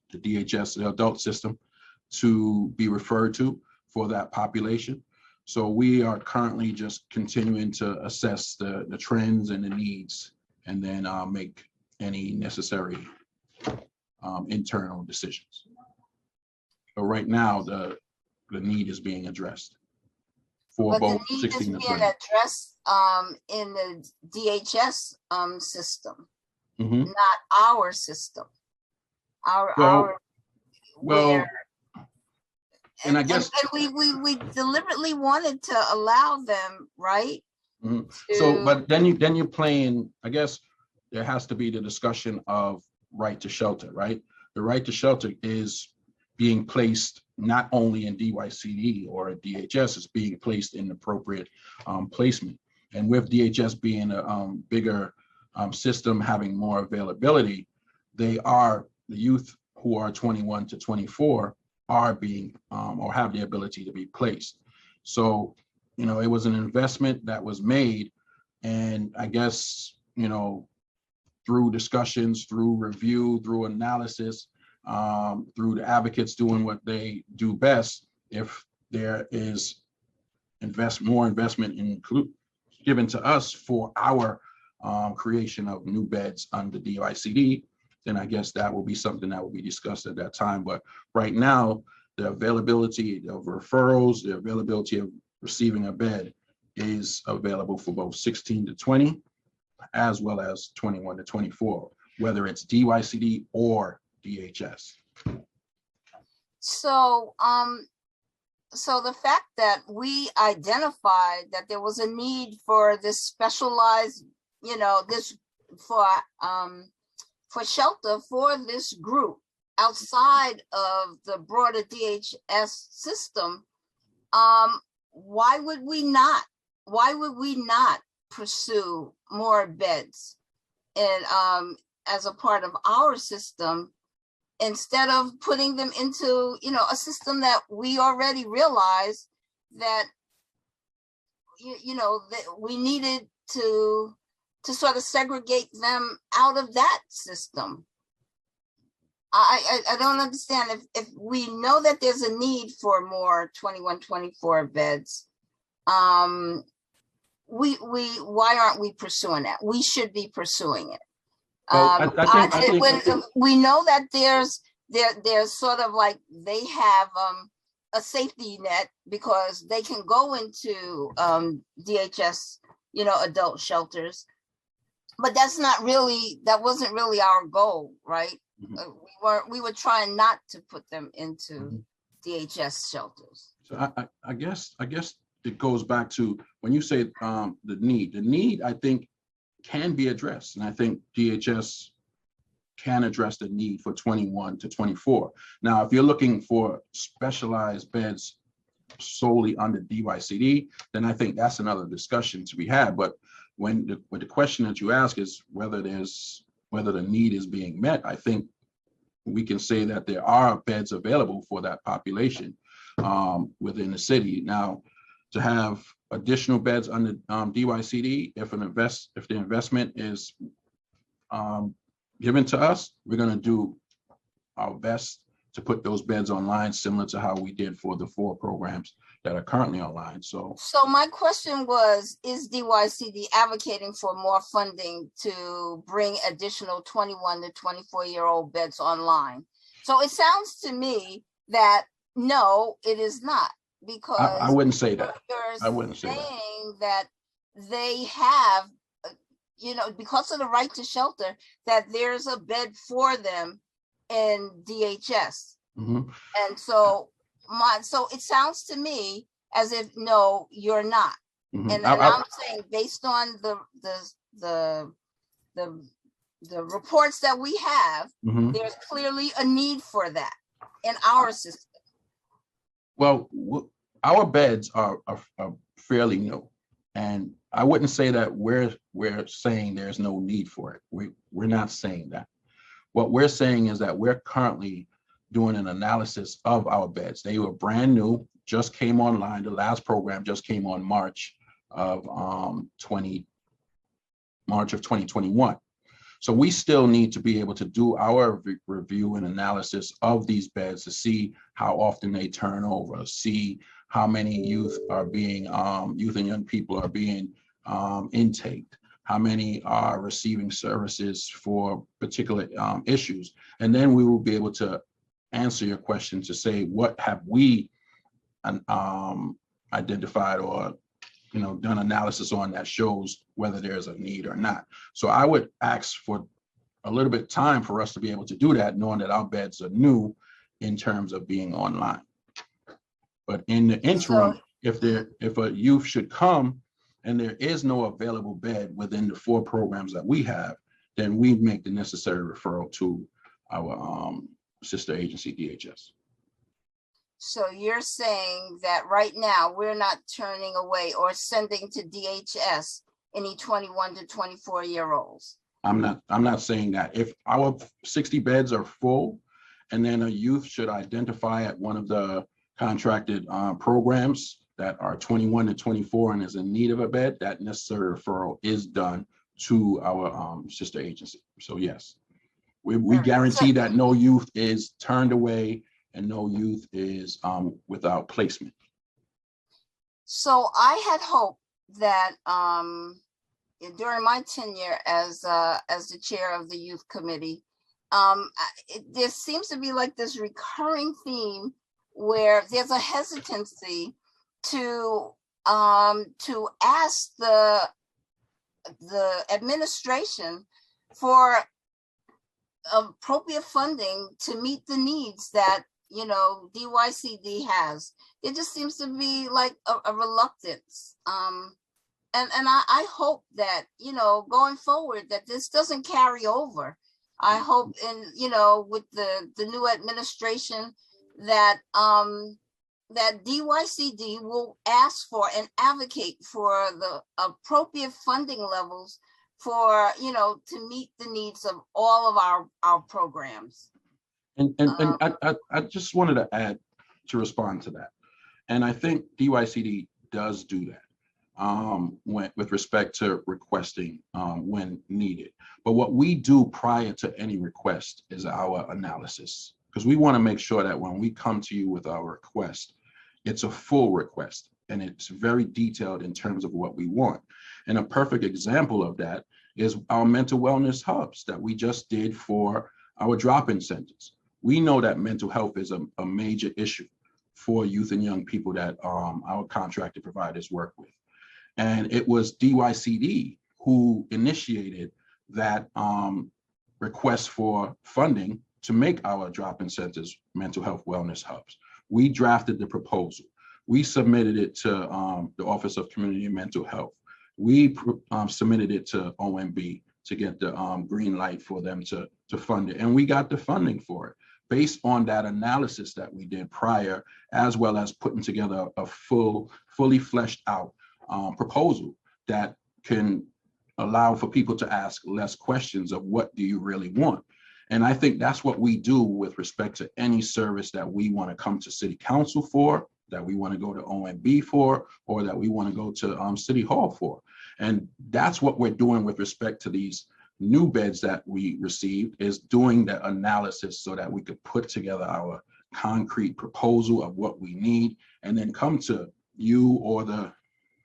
the DHS, the adult system, to be referred to for that population. So we are currently just continuing to assess the trends and the needs, and then make any necessary internal decisions. But right now, the need is being addressed for both 16 and 20.
But the need is being addressed in the DHS system.
Mhm.
not our system. Our,
Well, well,
where,
and I guess,
and we deliberately wanted to allow them, right?
mhm. So, but then you're playing, I guess there has to be the discussion of right to shelter, right? The right to shelter is being placed not only in DYCD or DHS, it's being placed in appropriate placement. And with DHS being a bigger system, having more availability, the youth who are 21 to 24 are being or have the ability to be placed. So, it was an investment that was made. And I guess, through discussions, through review, through analysis, through the advocates doing what they do best, if there is more investment given to us for our creation of new beds under DYCD, then I guess that will be something that will be discussed at that time. But right now, the availability of referrals, the availability of receiving a bed is available for both 16 to 20, as well as 21 to 24, whether it's DYCD or DHS.
So, so the fact that we identified that there was a need for this specialized, this for shelter for this group outside of the broader DHS system, why would we not pursue more beds and as a part of our system, instead of putting them into a system that we already realized that that we needed to sort of segregate them out of that system. I don't understand. If we know that there's a need for more 21, 24 beds, why aren't we pursuing that? We should be pursuing it.
Well, I think
when we know that there's sort of like they have a safety net because they can go into DHS, adult shelters, but that wasn't really our goal, right?
Mhm.
We were trying not to put them into DHS shelters.
So I guess it goes back to when you say the need, I think can be addressed. And I think DHS can address the need for 21 to 24. Now, if you're looking for specialized beds solely under DYCD, then I think that's another discussion to be had. But when the question that you ask is whether the need is being met, I think we can say that there are beds available for that population within the city. Now, to have additional beds under DYCD, if the investment is given to us, we're going to do our best to put those beds online, similar to how we did for the 4 programs that are currently online. So
my question was, is DYCD advocating for more funding to bring additional 21 to 24-year-old beds online? So it sounds to me that no, it is not, because
I wouldn't say that.
You're
I wouldn't say
saying that they have, because of the right to shelter, that there's a bed for them in DHS.
Mhm.
And so it sounds to me as if, no, you're not.
Mhm.
And I'm saying, based on the reports that we have,
Mhm.
there's clearly a need for that in our system.
Well, our beds are fairly new, and I wouldn't say that we're saying there's no need for it. We're not saying that. What we're saying is that we're currently doing an analysis of our beds. They were brand new, just came online. The last program just came on March of 2021. So we still need to be able to do our review and analysis of these beds to see how often they turn over, see how many youth and young people are being intaked, how many are receiving services for particular issues. And then we will be able to answer your question to say, what have we identified or done analysis on that shows whether there's a need or not. So I would ask for a little bit time for us to be able to do that, knowing that our beds are new in terms of being online. But in the interim, if a youth should come and there is no available bed within the 4 programs that we have, then we make the necessary referral to our sister agency, DHS.
So you're saying that right now we're not turning away or sending to DHS any 21 to 24-year-olds?
I'm not saying that. If our 60 beds are full and then a youth should identify at one of the contracted programs that are 21 to 24 and is in need of a bed, that necessary referral is done to our sister agency. So yes, we guarantee that no youth is turned away and no youth is without placement.
So I had hoped that during my tenure as the chair of the youth committee, there seems to be like this recurring theme where there's a hesitancy to ask the administration for appropriate funding to meet the needs that, you know, DYCD has. There just seems to be like a reluctance. And I hope that, you know, going forward that this doesn't carry over. I hope with the new administration that that DYCD will ask for and advocate for the appropriate funding levels for, you know, to meet the needs of all of our programs.
And I just wanted to add to respond to that. And I think DYCD does do that with respect to requesting when needed. But what we do prior to any request is our analysis, because we want to make sure that when we come to you with our request, it's a full request and it's very detailed in terms of what we want. And a perfect example of that is our mental wellness hubs that we just did for our drop-in centers. We know that mental health is a major issue for youth and young people that our contracted providers work with. And it was DYCD who initiated that request for funding to make our drop-in centers mental health wellness hubs. We drafted the proposal. We submitted it to the Office of Community and Mental Health. We submitted it to OMB to get the green light for them to fund it. And we got the funding for it based on that analysis that we did prior, as well as putting together a fully fleshed out proposal that can allow for people to ask less questions of what do you really want. And I think that's what we do with respect to any service that we want to come to City Council for, that we want to go to OMB for, or that we want to go to City Hall for. And that's what we're doing with respect to these new beds that we received, is doing the analysis so that we could put together our concrete proposal of what we need and then come to you or the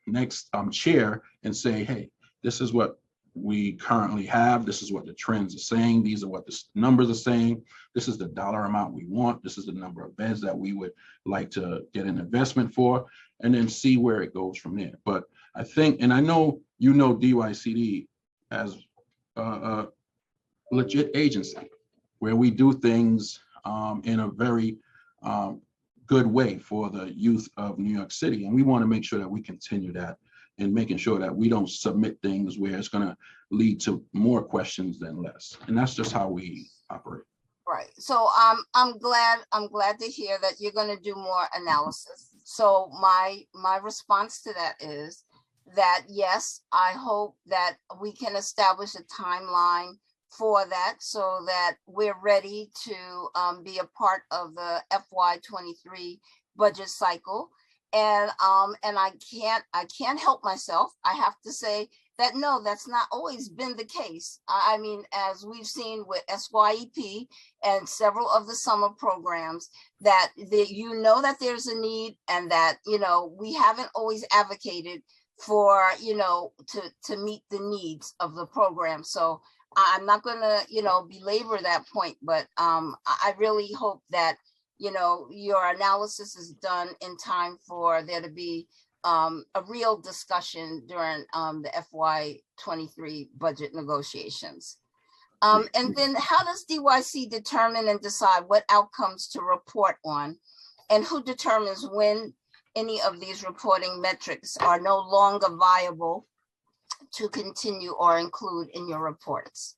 next chair and say, hey, this is what we currently have. This is what the trends are saying. These are what the numbers are saying. This is the dollar amount we want. This is the number of beds that we would like to get an investment for, and then see where it goes from there. But I think, and I know you know DYCD as a legit agency where we do things in a very good way for the youth of New York City. And we want to make sure that we continue that and making sure that we don't submit things where it's going to lead to more questions than less. And that's just how we operate.
Right. So I'm glad to hear that you're going to do more analysis. So my response to that is that, yes, I hope that we can establish a timeline for that so that we're ready to be a part of the FY23 budget cycle. And I can't help myself. I have to say that no, that's not always been the case. I mean, as we've seen with SYEP and several of the summer programs, that you know that there's a need, and that, you know, we haven't always advocated for, you know, to meet the needs of the program. So I'm not going to, you know, belabor that point, but I really hope that, you know, your analysis is done in time for there to be a real discussion during the FY23 budget negotiations. And then how does DYC determine and decide what outcomes to report on? And who determines when any of these reporting metrics are no longer viable to continue or include in your reports?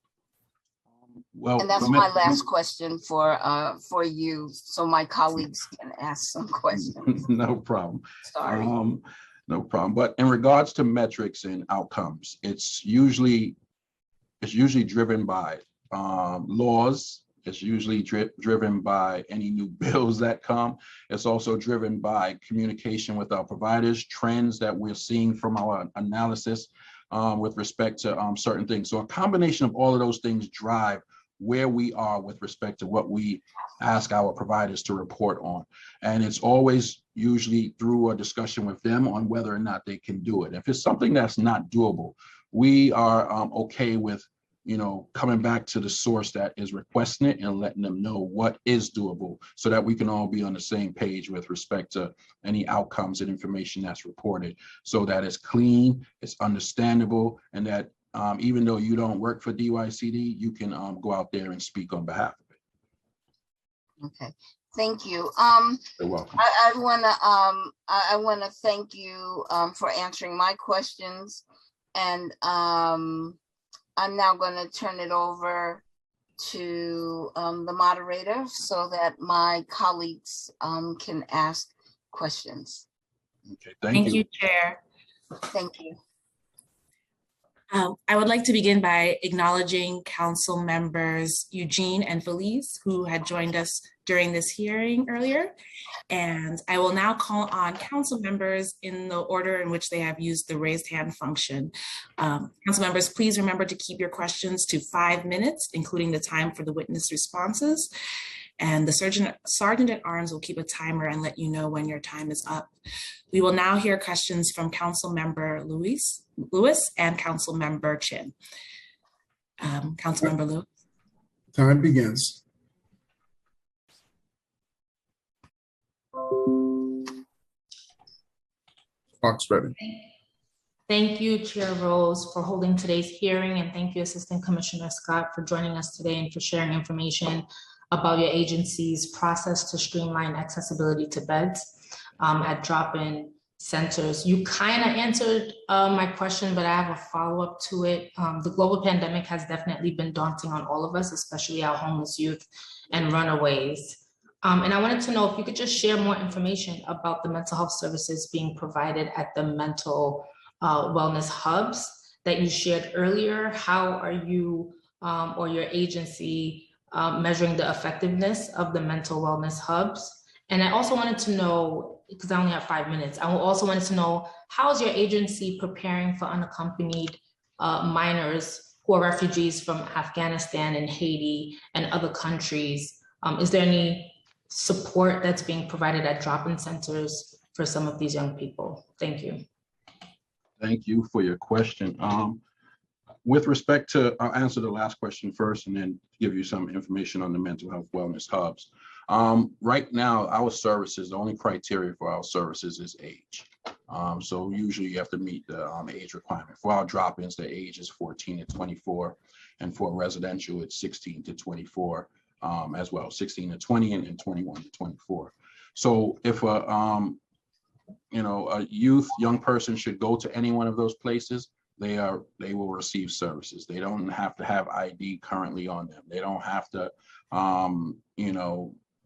Well,
And that's my last question for you, so my colleagues can ask some questions.
No problem.
Sorry.
No problem. But in regards to metrics and outcomes, it's usually driven by laws. It's usually driven by any new bills that come. It's also driven by communication with our providers, trends that we're seeing from our analysis with respect to certain things. So a combination of all of those things drive where we are with respect to what we ask our providers to report on. And it's always usually through a discussion with them on whether or not they can do it. If it's something that's not doable, we are okay with, coming back to the source that is requesting it and letting them know what is doable so that we can all be on the same page with respect to any outcomes and information that's reported, so that it's clean, it's understandable, and that even though you don't work for DYCD, you can go out there and speak on behalf of it.
Okay, thank you.
You're welcome.
I wanna thank you for answering my questions, and I'm now gonna turn it over to the moderator so that my colleagues can ask questions.
Okay,
Thank you, Chair.
Thank you.
I would like to begin by acknowledging Council members Eugene and Felice, who had joined us during this hearing earlier. And I will now call on Council members in the order in which they have used the raised hand function. Council members, please remember to keep your questions to 5 minutes, including the time for the witness responses. And the Sergeant at Arms will keep a timer and let you know when your time is up. We will now hear questions from Council Member Lewis and Council Member Chin. Council Member Lewis.
Time begins. Clock's ready.
Thank you, Chair Rose, for holding today's hearing, and thank you, Assistant Commissioner Scott, for joining us today and for sharing information about your agency's process to streamline accessibility to beds at drop-in centers. You kind of answered my question, but I have a follow-up to it. The global pandemic has definitely been daunting on all of us, especially our homeless youth and runaways. And I wanted to know if you could just share more information about the mental health services being provided at the mental wellness hubs that you shared earlier. How are you or your agency measuring the effectiveness of the mental wellness hubs? And I also wanted to know, because I only have 5 minutes, I also wanted to know, how is your agency preparing for unaccompanied minors who are refugees from Afghanistan and Haiti and other countries? Is there any support that's being provided at drop-in centers for some of these young people? Thank you.
Thank you for your question. With respect to, I'll answer the last question first and then give you some information on the mental health wellness hubs. Right now, our services, the only criteria for our services is age. So usually you have to meet the age requirement. For our drop-ins, the age is 14 to 24. And for residential, it's 16 to 24 as well, 16 to 20 and 21 to 24. So if a young person should go to any one of those places, they will receive services. They don't have to have ID currently on them. They don't have to,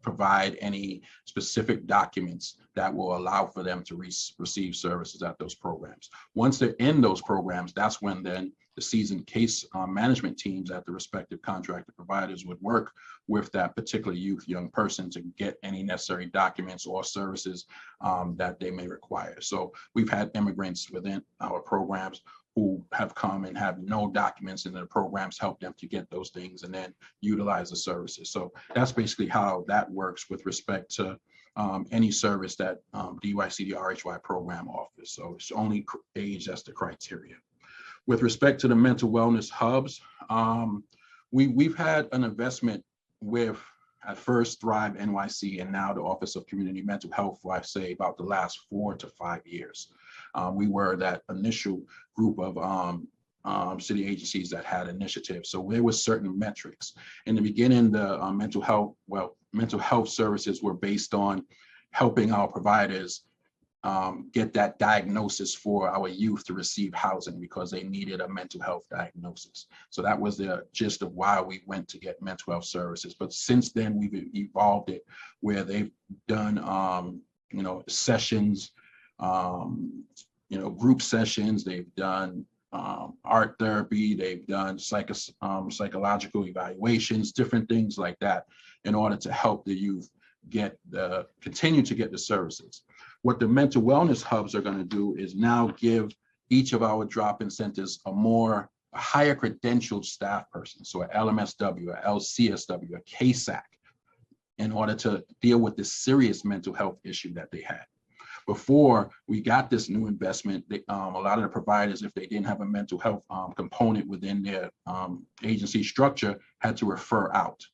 provide any specific documents that will allow for them to receive services at those programs. Once they're in those programs, that's when then the seasoned case management teams at the respective contracted providers would work with that particular young person to get any necessary documents or services that they may require. So we've had immigrants within our programs who have come and have no documents, and the programs help them to get those things and then utilize the services. So that's basically how that works with respect to any service that DYCD RHY program offers. So it's only age, that's the criteria. With respect to the mental wellness hubs, we've had an investment with, at first, Thrive NYC, and now the Office of Community Mental Health for, I say, about the last 4 to 5 years. We were that initial group of city agencies that had initiatives. So there were certain metrics. In the beginning, the mental health services were based on helping our providers get that diagnosis for our youth to receive housing because they needed a mental health diagnosis. So that was the gist of why we went to get mental health services. But since then, we've evolved it where they've done, sessions, group sessions. They've done art therapy. They've done psychological evaluations, different things like that, in order to help the youth continue to get the services. What the mental wellness hubs are going to do is now give each of our drop-in centers a higher credentialed staff person, so an LMSW, a LCSW, a KSAC, in order to deal with this serious mental health issue that they had. Before we got this new investment, a lot of the providers, if they didn't have a mental health component within their agency structure, had to refer out.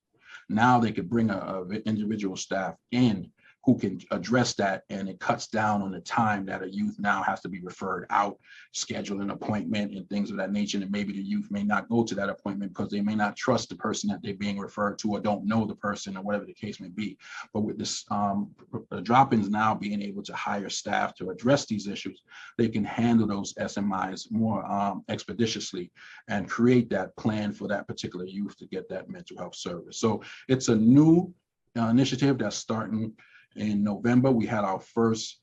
Now they could bring an individual staff in who can address that, and it cuts down on the time that a youth now has to be referred out, schedule an appointment and things of that nature. And maybe the youth may not go to that appointment because they may not trust the person that they're being referred to or don't know the person or whatever the case may be. But with this the drop-ins now being able to hire staff to address these issues, they can handle those SMIs more expeditiously and create that plan for that particular youth to get that mental health service. So it's a new initiative that's starting in November. We had our first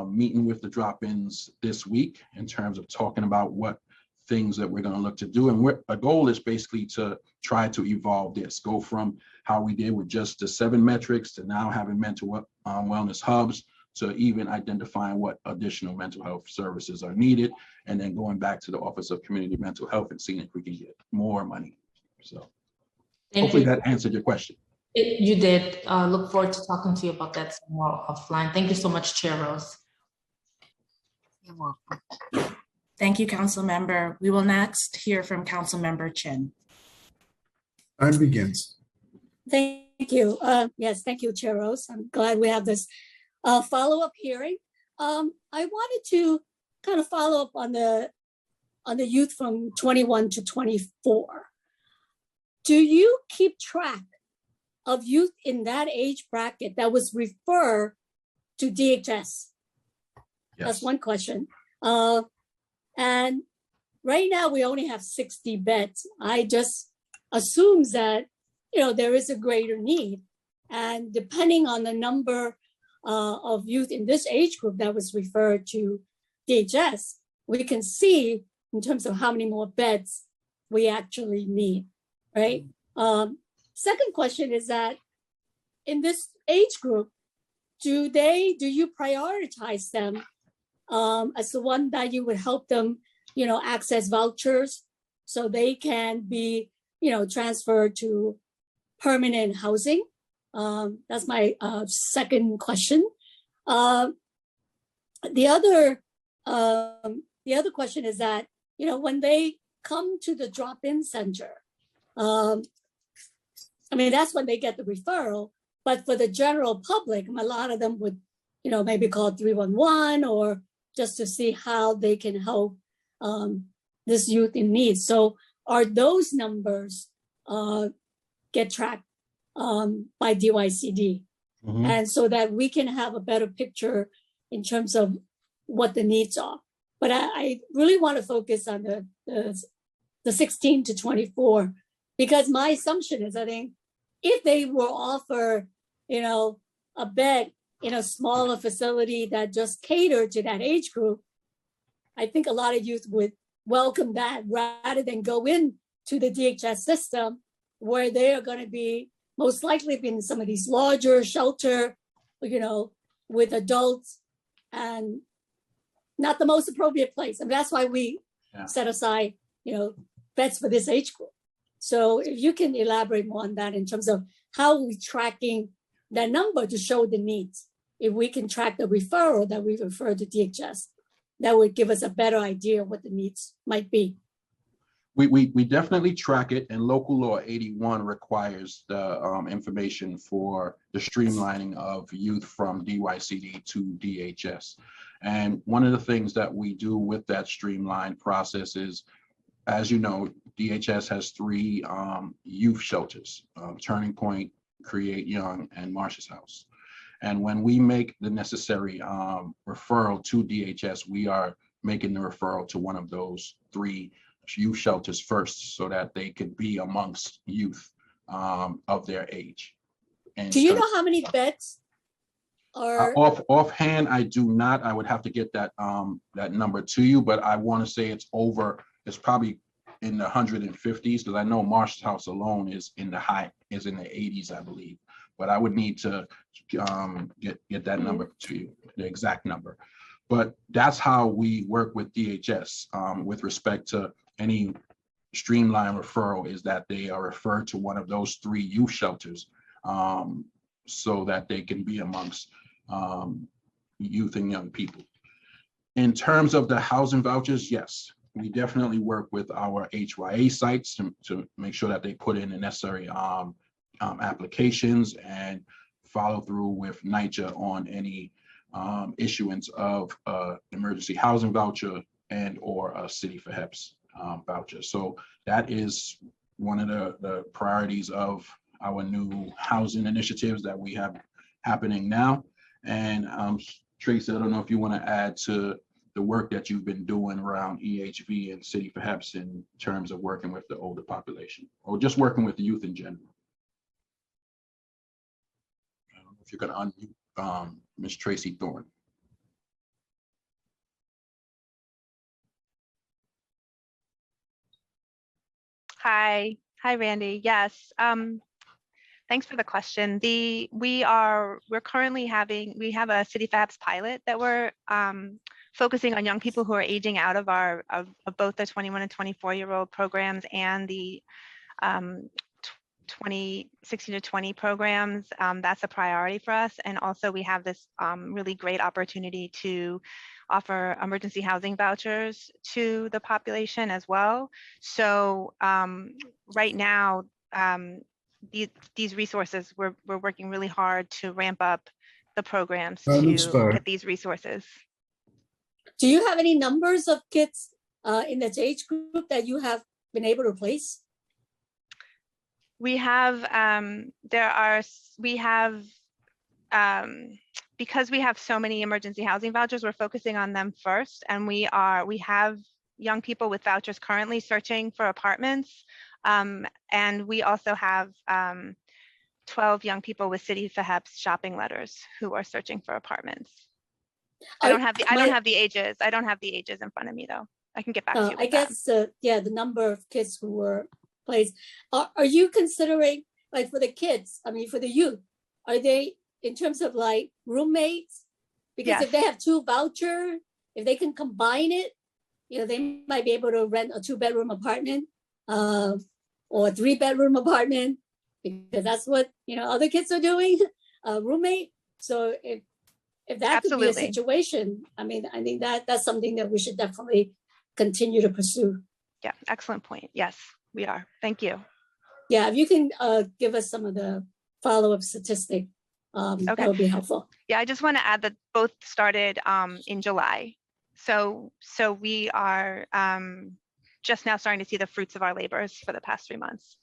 meeting with the drop-ins this week in terms of talking about what things that we're going to look to do. And our goal is basically to try to evolve this, go from how we did with just the 7 metrics to now having mental wellness hubs, to even identifying what additional mental health services are needed, and then going back to the Office of Community Mental Health and seeing if we can get more money. So hopefully that answered your question.
You did. Look forward to talking to you about that some more offline. Thank you so much, Chair Rose.
You're welcome.
Thank you, Council Member. We will next hear from Council Member Chin.
Time begins.
Thank you. Yes, thank you, Chair Rose. I'm glad we have this follow-up hearing. I wanted to kind of follow up on the youth from 21 to 24. Do you keep track of youth in that age bracket that was referred to DHS? Yes. That's one question. And right now we only have 60 beds. I just assumes that, there is a greater need. And depending on the number of youth in this age group that was referred to DHS, we can see in terms of how many more beds we actually need, right? Second question is that in this age group, do you prioritize them as the one that you would help them, access vouchers so they can be, transferred to permanent housing? That's my second question. The other question is that, when they come to the drop-in center, that's when they get the referral, but for the general public, a lot of them would, maybe call 311 or just to see how they can help this youth in need. So are those numbers get tracked by DYCD? Mm-hmm. And so that we can have a better picture in terms of what the needs are. But I really want to focus on the 16 to 24, because my assumption is, I think, if they were offered, a bed in a smaller facility that just catered to that age group, I think a lot of youth would welcome that rather than go into the DHS system where they are going to be most likely in some of these larger shelter, with adults, and not the most appropriate place. And that's why we set aside, beds for this age group. So if you can elaborate more on that in terms of how we're tracking that number to show the needs. If we can track the referral that we refer to DHS, that would give us a better idea of what the needs might be.
We definitely track it, and local law 81 requires the information for the streamlining of youth from DYCD to DHS. And one of the things that we do with that streamlined process is as you know, DHS has three youth shelters, Turning Point, Create Young, and Marsh's House. And when we make the necessary referral to DHS, we are making the referral to one of those three youth shelters first, so that they could be amongst youth of their age. And
Do you
so-
know how many beds are?
Offhand, I do not. I would have to get that that number to you, but I want to say it's probably in the 150s, because I know Marsh's House alone is in the 80s, I believe. But I would need to get that number to you, the exact number. But that's how we work with DHS with respect to any streamlined referral, is that they are referred to one of those three youth shelters so that they can be amongst youth and young people. In terms of the housing vouchers, yes, we definitely work with our HYA sites to make sure that they put in the necessary applications and follow through with NYCHA on any issuance of emergency housing voucher and or a City for HEPS voucher. So that is one of the priorities of our new housing initiatives that we have happening now. And Tracy, I don't know if you want to add to the work that you've been doing around EHV and City for HEPS in terms of working with the older population, or just working with the youth in general. I don't know if you can unmute Ms. Tracy Thorne.
Hi, Randy. Yes. Thanks for the question. We're currently we have a City for HEPS pilot that we're focusing on young people who are aging out of both the 21 and 24-year-old programs and the 16 to 20 programs. That's a priority for us. And also we have this really great opportunity to offer emergency housing vouchers to the population as well. So right now, these resources, we're working really hard to ramp up the programs to get these resources.
Do you have any numbers of kids in that age group that you have been able to place?
We have, because we have so many emergency housing vouchers, we're focusing on them first. And we have young people with vouchers currently searching for apartments. And we also have 12 young people with City for HEPS shopping letters who are searching for apartments. I don't have the ages. I don't have the ages in front of me though. I can get back to you with
I guess, the number of kids who were placed. Are you considering, like for the kids, I mean, for the youth, are they in terms of like roommates? Because if they have two vouchers, if they can combine it, they might be able to rent a 2-bedroom apartment or a 3-bedroom apartment, because that's what, other kids are doing, roommate. So if that could be a situation, I mean, I think that's something that we should definitely continue to pursue.
Yeah, excellent point. Yes, we are. Thank you.
Yeah, if you can give us some of the follow-up statistic, that would be helpful.
Yeah, I just want to add that both started in July. So we are just now starting to see the fruits of our labors for the past 3 months.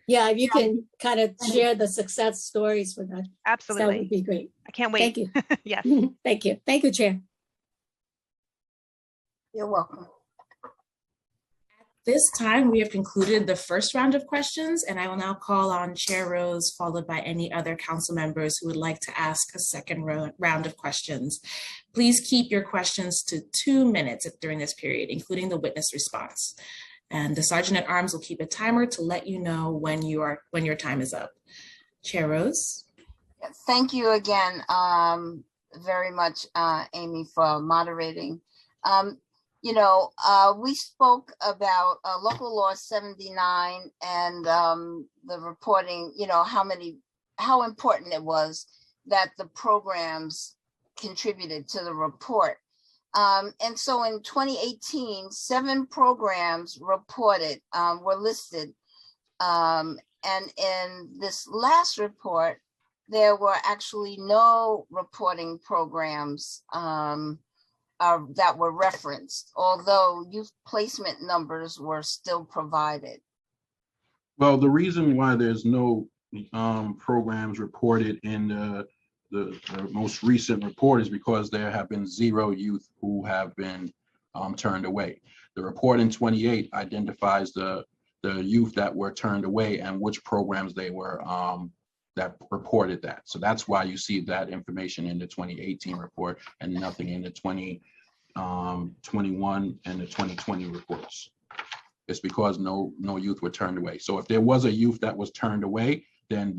Yeah, if you can kind of share the success stories with us.
Absolutely.
That would be great.
I can't wait.
Thank you.
Yes.
Thank you. Thank you, Chair.
You're welcome.
This time, we have concluded the first round of questions, and I will now call on Chair Rose, followed by any other council members who would like to ask a second round of questions. Please keep your questions to 2 minutes during this period, including the witness response. And the Sergeant at Arms will keep a timer to let you know when your time is up. Chair Rose.
Thank you again very much, Amy, for moderating. We spoke about local law 79 and the reporting, how important it was that the programs contributed to the report. And so in 2018, 7 programs reported, were listed. And in this last report, there were actually no reporting programs that were referenced, although youth placement numbers were still provided?
Well, the reason why there's no programs reported in the most recent report is because there have been 0 youth who have been turned away. The report in 28 identifies the youth that were turned away and which programs they were that reported that. So that's why you see that information in the 2018 report and nothing in the 2021 and the 2020 reports. It's because no youth were turned away. So if there was a youth that was turned away, then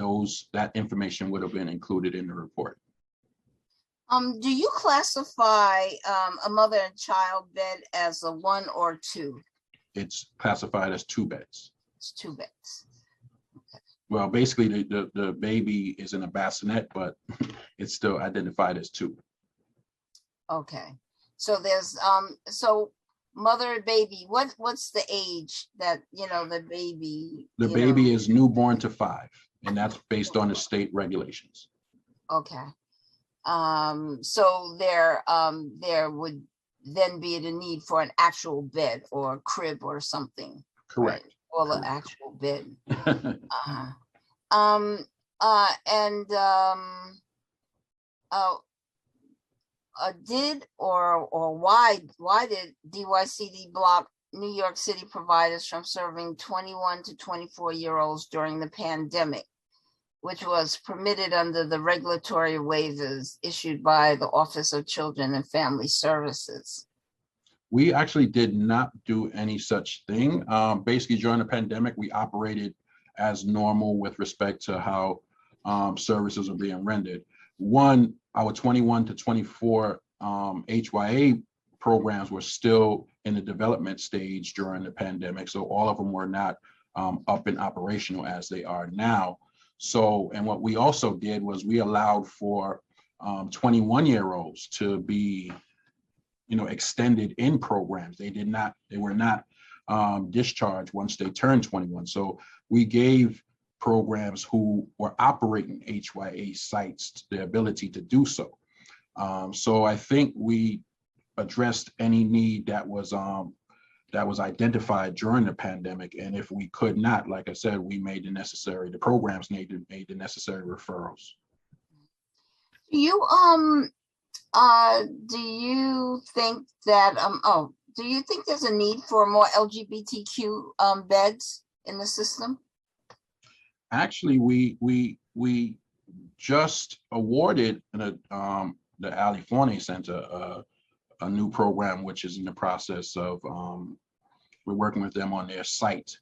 that information would have been included in the report.
Do you classify a mother and child bed as a 1 or 2?
It's classified as 2 beds.
It's 2 beds.
Well, basically the baby is in a bassinet, but it's still identified as 2.
Okay. So there's so mother and baby, what's the age that the baby?
The baby is newborn to 5, and that's based on the state regulations.
Okay. So there would then be the need for an actual bed or a crib or something.
Correct.
Right? Or an actual bed. Did or why did DYCD block New York City providers from serving 21 to 24-year-olds during the pandemic, which was permitted under the regulatory waivers issued by the Office of Children and Family Services?
We actually did not do any such thing. Basically, during the pandemic, we operated as normal with respect to how services are being rendered. One, our 21 to 24 HYA programs were still in the development stage during the pandemic. So all of them were not up and operational as they are now. So, and what we also did was we allowed for 21-year-olds to be, extended in programs. They were not discharged once they turned 21. So we gave programs who were operating HYA sites the ability to do so. So I think we addressed any need that was identified during the pandemic. And if we could not, like I said, we made the programs made the necessary referrals.
Do you think that do you think there's a need for more LGBTQ beds in the system?
Actually, we just awarded the Ali Forney Center a new program, which is in the process of we're working with them on their site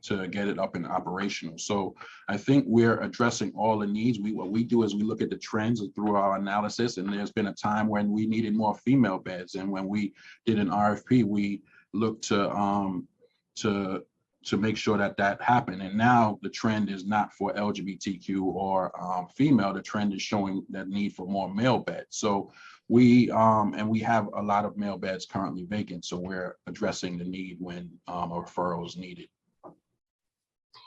to get it up and operational. So I think we're addressing all the needs. What we do is we look at the trends through our analysis, and there's been a time when we needed more female beds, and when we did an RFP, we looked to make sure that happened. And now the trend is not for LGBTQ or female. The trend is showing that need for more male beds. So we have a lot of male beds currently vacant. So we're addressing the need when a referral is needed.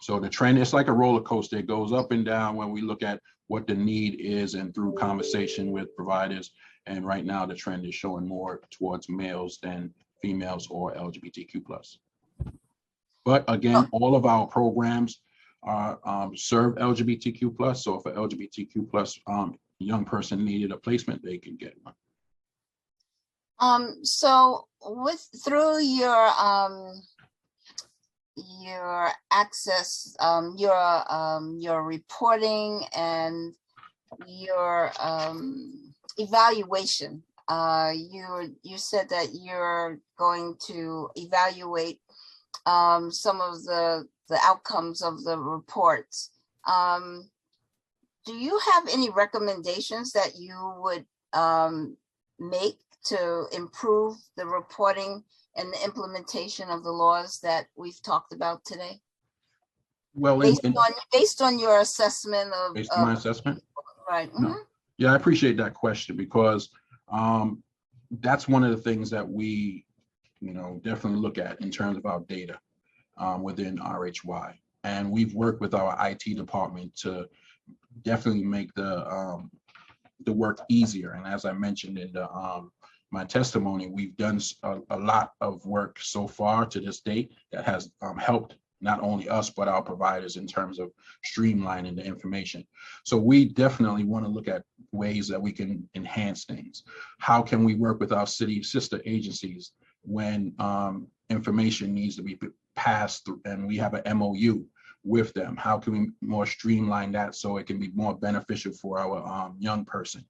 So the trend, it's like a roller coaster. It goes up and down when we look at what the need is and through conversation with providers. And right now the trend is showing more towards males than females or LGBTQ+. But again, all of our programs are serve LGBTQ+. So if an LGBTQ+ young person needed a placement, they can get one.
So through your access, your reporting and your evaluation, you said that you're going to evaluate some of the outcomes of the reports. Do you have any recommendations that you would make to improve the reporting and the implementation of the laws that we've talked about today?
Well,
based on your assessment of
my assessment,
right?
No. Yeah, I appreciate that question, because that's one of the things that we definitely look at in terms of our data within RHY. And we've worked with our IT department to definitely make the work easier. And as I mentioned in my testimony, we've done a lot of work so far to this date that has helped not only us, but our providers in terms of streamlining the information. So we definitely want to look at ways that we can enhance things. How can we work with our city sister agencies when information needs to be passed through and we have an MOU with them? How can we more streamline that so it can be more beneficial for our young person?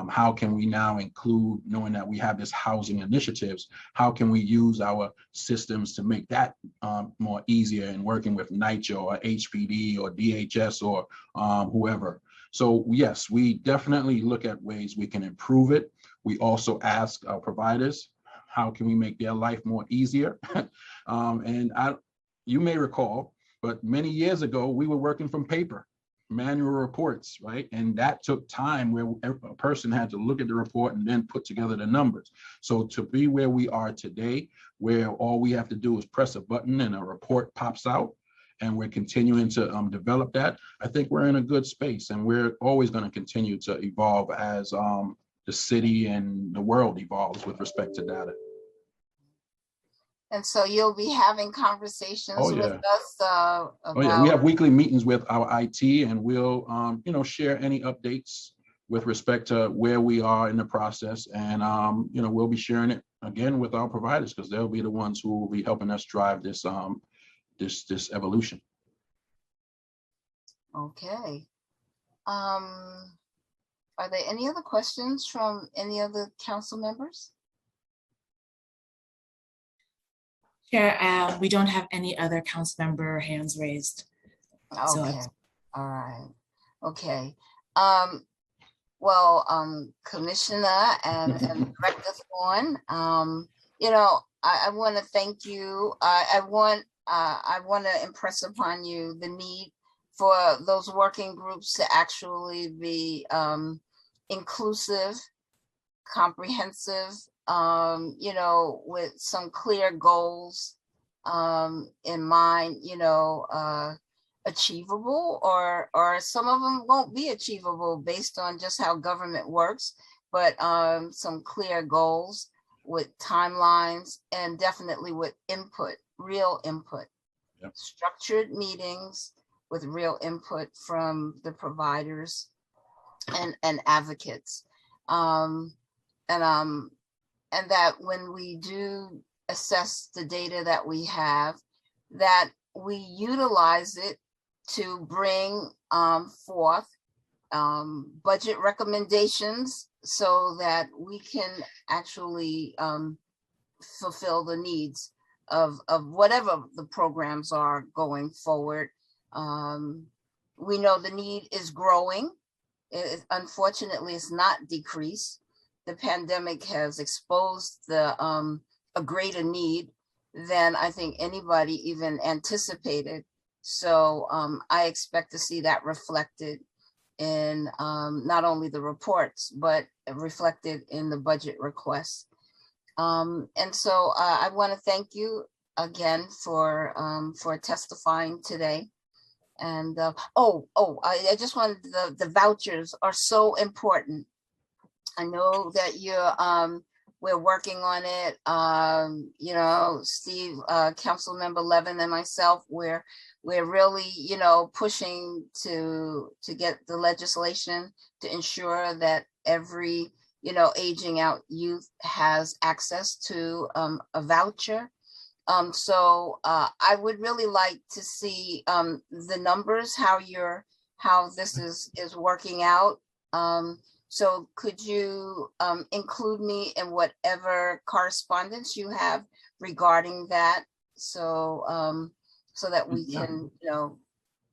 How can we now include, knowing that we have this housing initiatives, how can we use our systems to make that more easier in working with NYCHA or HPD or DHS or whoever? So yes, we definitely look at ways we can improve it. We also ask our providers, how can we make their life more easier? You may recall, but many years ago, we were working from paper, manual reports, right? And that took time where a person had to look at the report and then put together the numbers. So to be where we are today, where all we have to do is press a button and a report pops out, and we're continuing to develop that, I think we're in a good space, and we're always going to continue to evolve as the city and the world evolves with respect to data.
And so you'll be having conversations with us about...
We have weekly meetings with our IT, and we'll, share any updates with respect to where we are in the process. And, we'll be sharing it again with our providers because they'll be the ones who will be helping us drive this, this evolution.
Okay. Are there any other questions from any of the council members?
Chair, we don't have any other council member hands raised.
Okay, all right, okay. Commissioner and Director Thorne, I want to thank you. I want to impress upon you the need for those working groups to actually be inclusive, comprehensive, with some clear goals in mind, achievable, or some of them won't be achievable based on just how government works, but some clear goals with timelines and definitely with input, real input. Yep. Structured meetings with real input from the providers and advocates. And that when we do assess the data that we have, that we utilize it to bring forth budget recommendations so that we can actually fulfill the needs of whatever the programs are going forward. We know the need is growing. Unfortunately, it's not decreased. The pandemic has exposed a greater need than I think anybody even anticipated. So I expect to see that reflected in not only the reports, but reflected in the budget requests. And so I want to thank you again for testifying today. And I just wanted the vouchers are so important. I know that we're working on it. Steve, Councilmember Levin, and myself, we're really, pushing to get the legislation to ensure that every, aging out youth has access to a voucher. So I would really like to see the numbers, how this is working out. So could you include me in whatever correspondence you have regarding that, so that we can,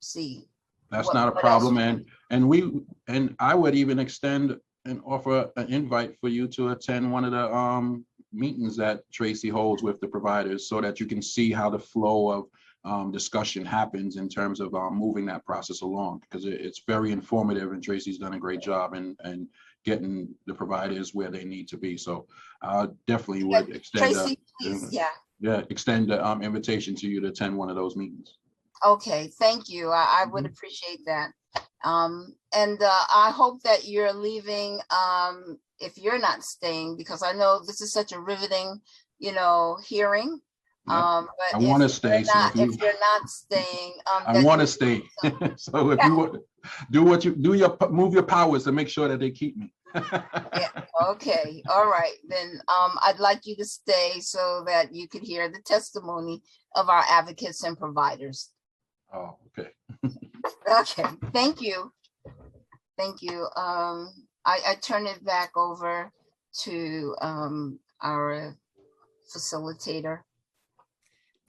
see.
That's not a problem, and I would even extend and offer an invite for you to attend one of the meetings that Tracy holds with the providers, so that you can see how the flow of discussion happens in terms of moving that process along, because it's very informative, and Tracy's done a great job in getting the providers where they need to be. So I definitely would extend
Tracy, please,
extend the invitation to you to attend one of those meetings.
Okay, thank you. I would appreciate that. I hope that you're leaving, if you're not staying, because I know this is such a riveting, hearing.
Yeah,
But
I want to
if
stay.
you're
So
not,
if you,
if you're not staying,
I
then
want to
you-
stay. So if you would move your powers to make sure that they keep me.
Yeah, okay, all right, then I'd like you to stay so that you could hear the testimony of our advocates and providers.
Oh, okay.
Okay, thank you. Thank you. I turn it back over to our facilitator.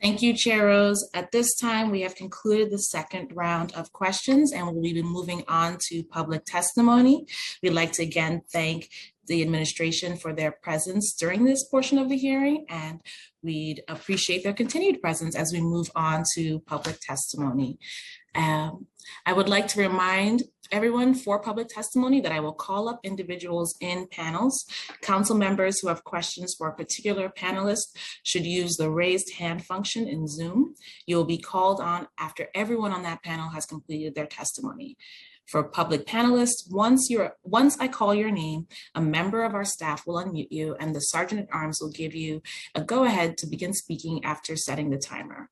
Thank you, Chair Rose. At this time, we have concluded the second round of questions and we'll be moving on to public testimony. We'd like to again thank the administration for their presence during this portion of the hearing, and we'd appreciate their continued presence as we move on to public testimony. I would like to remind everyone for public testimony that I will call up individuals in panels. Council members who have questions for a particular panelist should use the raised hand function in Zoom. You'll be called on after everyone on that panel has completed their testimony. For public panelists, once I call your name, a member of our staff will unmute you and the Sergeant at Arms will give you a go-ahead to begin speaking after setting the timer.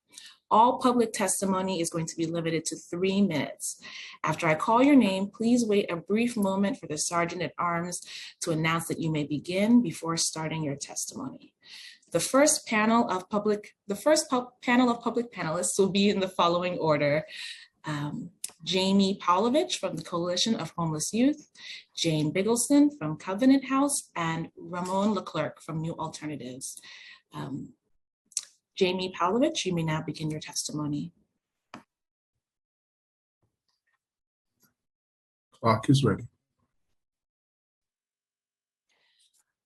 All public testimony is going to be limited to 3 minutes. After I call your name, please wait a brief moment for the Sergeant at Arms to announce that you may begin before starting your testimony. The first panel of public panelists will be in the following order. Jamie Pavlovich from the Coalition of Homeless Youth, Jane Biggleston from Covenant House, and Ramon Leclerc from New Alternatives. Jamie Pavlovich, you may now begin your testimony.
Clock is ready.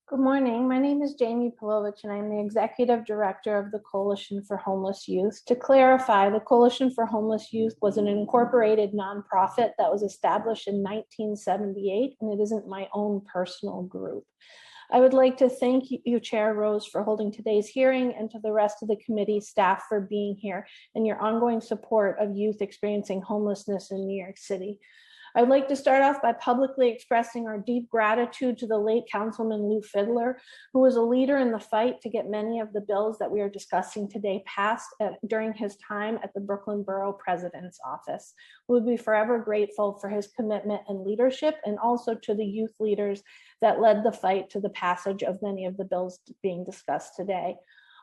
Good morning. My name is Jamie Pavlovich, and I'm the Executive Director of the Coalition for Homeless Youth. To clarify, the Coalition for Homeless Youth was an incorporated nonprofit that was established in 1978, and it isn't my own personal group. I would like to thank you, Chair Rose, for holding today's hearing, and to the rest of the committee staff for being here and your ongoing support of youth experiencing homelessness in New York City. I would like to start off by publicly expressing our deep gratitude to the late Councilman Lou Fiddler, who was a leader in the fight to get many of the bills that we are discussing today passed during his time at the Brooklyn Borough President's Office. We will be forever grateful for his commitment and leadership, and also to the youth leaders that led the fight to the passage of many of the bills being discussed today.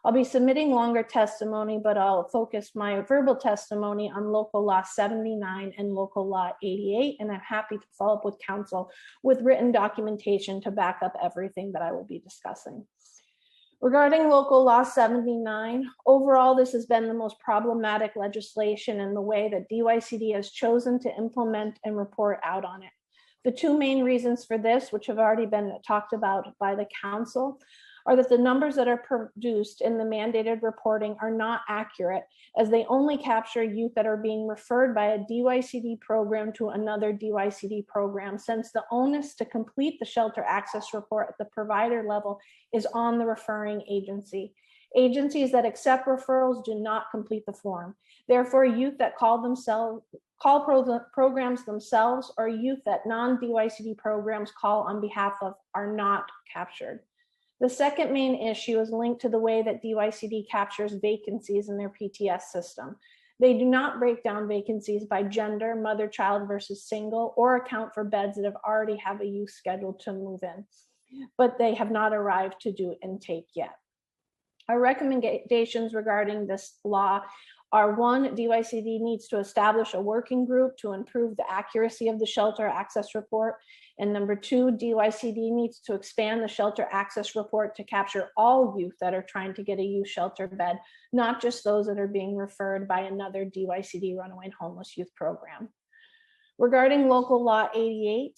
I'll be submitting longer testimony, but I'll focus my verbal testimony on Local Law 79 and Local Law 88, and I'm happy to follow up with council with written documentation to back up everything that I will be discussing. Regarding Local Law 79, overall, this has been the most problematic legislation in the way that DYCD has chosen to implement and report out on it. The two main reasons for this, which have already been talked about by the council, are that the numbers that are produced in the mandated reporting are not accurate, as they only capture youth that are being referred by a DYCD program to another DYCD program, since the onus to complete the shelter access report at the provider level is on the referring agency. Agencies that accept referrals do not complete the form. Therefore, youth that call programs themselves, or youth that non-DYCD programs call on behalf of, are not captured. The second main issue is linked to the way that DYCD captures vacancies in their PTS system. They do not break down vacancies by gender, mother, child versus single, or account for beds that already have a youth scheduled to move in, but they have not arrived to do intake yet. Our recommendations regarding this law are: 1, DYCD needs to establish a working group to improve the accuracy of the shelter access report. And number 2, DYCD needs to expand the shelter access report to capture all youth that are trying to get a youth shelter bed, not just those that are being referred by another DYCD runaway and homeless youth program. Regarding Local Law 88,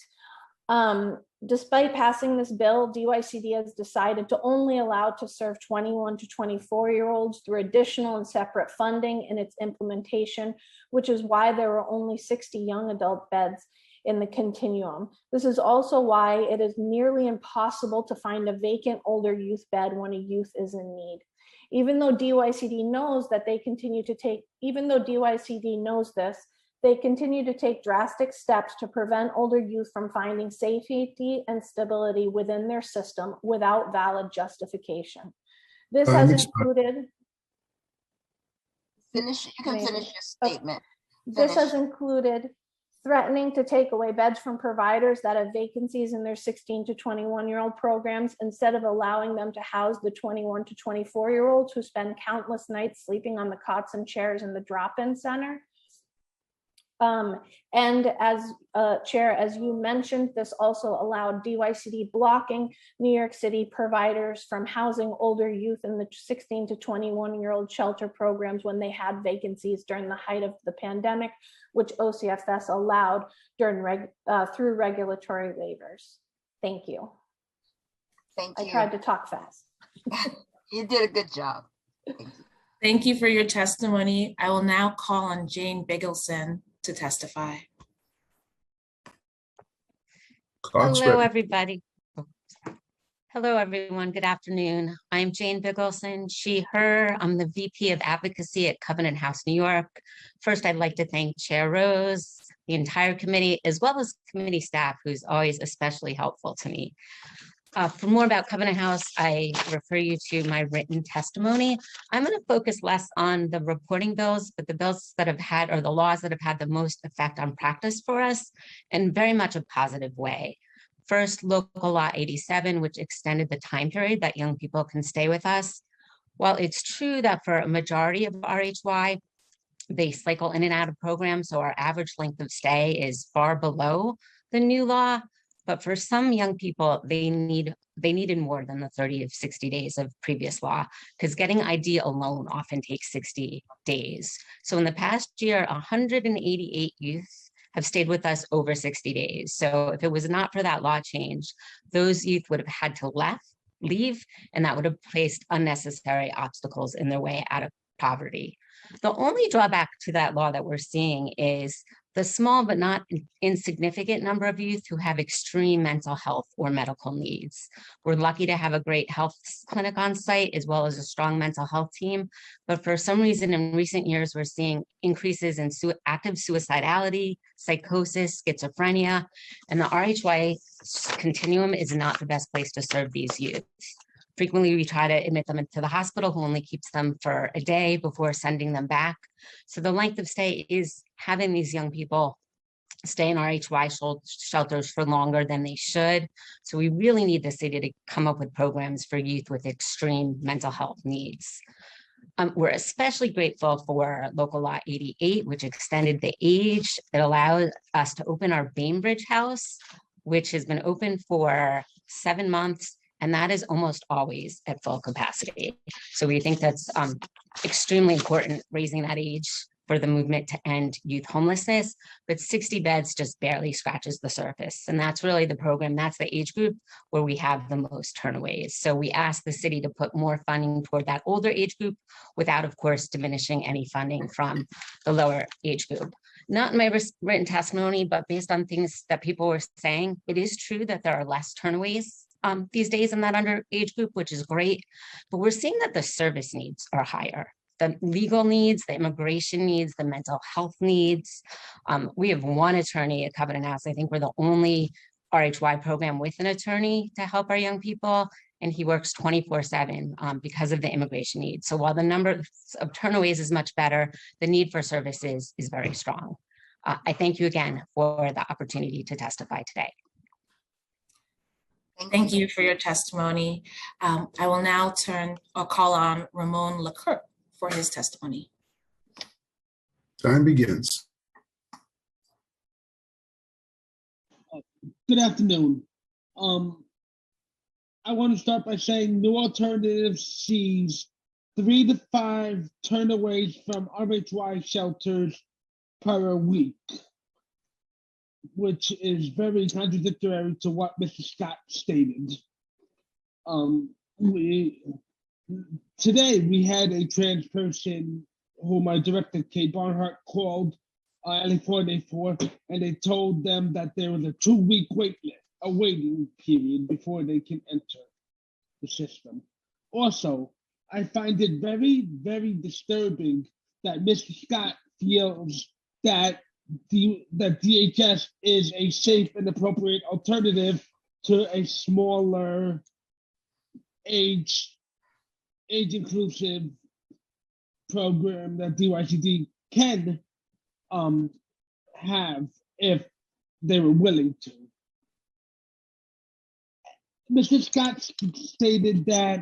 despite passing this bill, DYCD has decided to only allow to serve 21 to 24-year-olds through additional and separate funding in its implementation, which is why there were only 60 young adult beds in the continuum. This is also why it is nearly impossible to find a vacant older youth bed when a youth is in need. Even though DYCD knows that they continue to take, even though DYCD knows this, They continue to take drastic steps to prevent older youth from finding safety and stability within their system without valid justification. This
Time
has
expired.
included.
Finish, you can finish your statement.
This has
Finish.
included threatening to take away beds from providers that have vacancies in their 16 to 21-year-old programs instead of allowing them to house the 21 to 24-year-olds who spend countless nights sleeping on the cots and chairs in the drop-in center. And as Chair, as you mentioned, this also allowed DYCD blocking New York City providers from housing older youth in the 16 to 21-year-old shelter programs when they had vacancies during the height of the pandemic, which OCFS allowed during through regulatory waivers. Thank you.
Thank you.
I tried to talk fast.
You did a good job.
Thank you for your testimony. I will now call on Jane Bigelson to testify.
Clock's
Hello,
ready.
everybody. Hello, everyone. Good afternoon. I'm Jane Bigelson, she, her. I'm the VP of Advocacy at Covenant House, New York. First, I'd like to thank Chair Rose, the entire committee, as well as committee staff, who's always especially helpful to me. For more about Covenant House, I refer you to my written testimony. I'm going to focus less on the reporting bills, but the bills that have had, or the laws that have had the most effect on practice for us in very much a positive way. First, Local Law 87, which extended the time period that young people can stay with us. While it's true that for a majority of RHY, they cycle in and out of programs, so our average length of stay is far below the new law. But for some young people, they needed more than the 30 to 60 days of previous law, because getting ID alone often takes 60 days. So in the past year, 188 youth have stayed with us over 60 days. So if it was not for that law change, those youth would have had to leave, and that would have placed unnecessary obstacles in their way out of poverty. The only drawback to that law that we're seeing is the small but not insignificant number of youth who have extreme mental health or medical needs. We're lucky to have a great health clinic on site as well as a strong mental health team. But for some reason in recent years, we're seeing increases in active suicidality, psychosis, schizophrenia, and the RHY continuum is not the best place to serve these youth. Frequently, we try to admit them into the hospital, who only keeps them for a day before sending them back. So the length of stay is having these young people stay in RHY shelters for longer than they should. So we really need the city to come up with programs for youth with extreme mental health needs. We're especially grateful for Local Law 88, which extended the age. It allowed us to open our Bainbridge House, which has been open for 7 months. And that is almost always at full capacity. So we think that's extremely important, raising that age for the movement to end youth homelessness, but 60 beds just barely scratches the surface. And that's really the program, that's the age group where we have the most turnaways. So we asked the city to put more funding toward that older age group without, of course, diminishing any funding from the lower age group. Not in my written testimony, but based on things that people were saying, it is true that there are less turnaways these days in that underage group, which is great, but we're seeing that the service needs are higher. The legal needs, the immigration needs, the mental health needs. We have one attorney at Covenant House. I think we're the only RHY program with an attorney to help our young people, and he works 24/7 because of the immigration needs. So while the number of turnaways is much better, the need for services is very strong. I thank you again for the opportunity to testify today.
Thank you for your testimony. I will now call on Ramon Leclerc for his testimony.
Time begins.
Good afternoon. I want to start by saying New Alternative sees 3 to 5 turnaways from RHY shelters per week, which is very contradictory to what Mr. Scott stated. Today we had a trans person who my director, Kay Barnhart, called LA4 for, and they told them that there was a 2-week waiting period before they can enter the system. Also, I find it very, very disturbing that Mr. Scott feels that that DHS is a safe and appropriate alternative to a smaller age inclusive program that DYCD can have if they were willing to. Mr. Scott stated that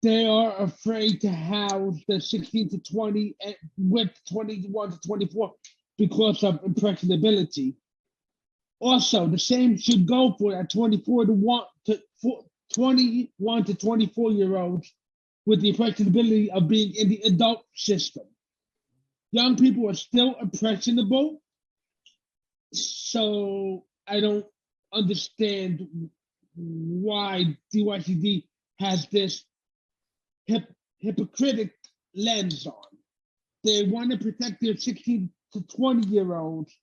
they are afraid to house the 16 to 20 with 21 to 24 because of impressionability. Also, the same should go for that 21 to 24-year-olds with the impressionability of being in the adult system. Young people are still impressionable, so I don't understand why DYCD has this hypocritical lens on. They want to protect their 16 to 20-year-olds,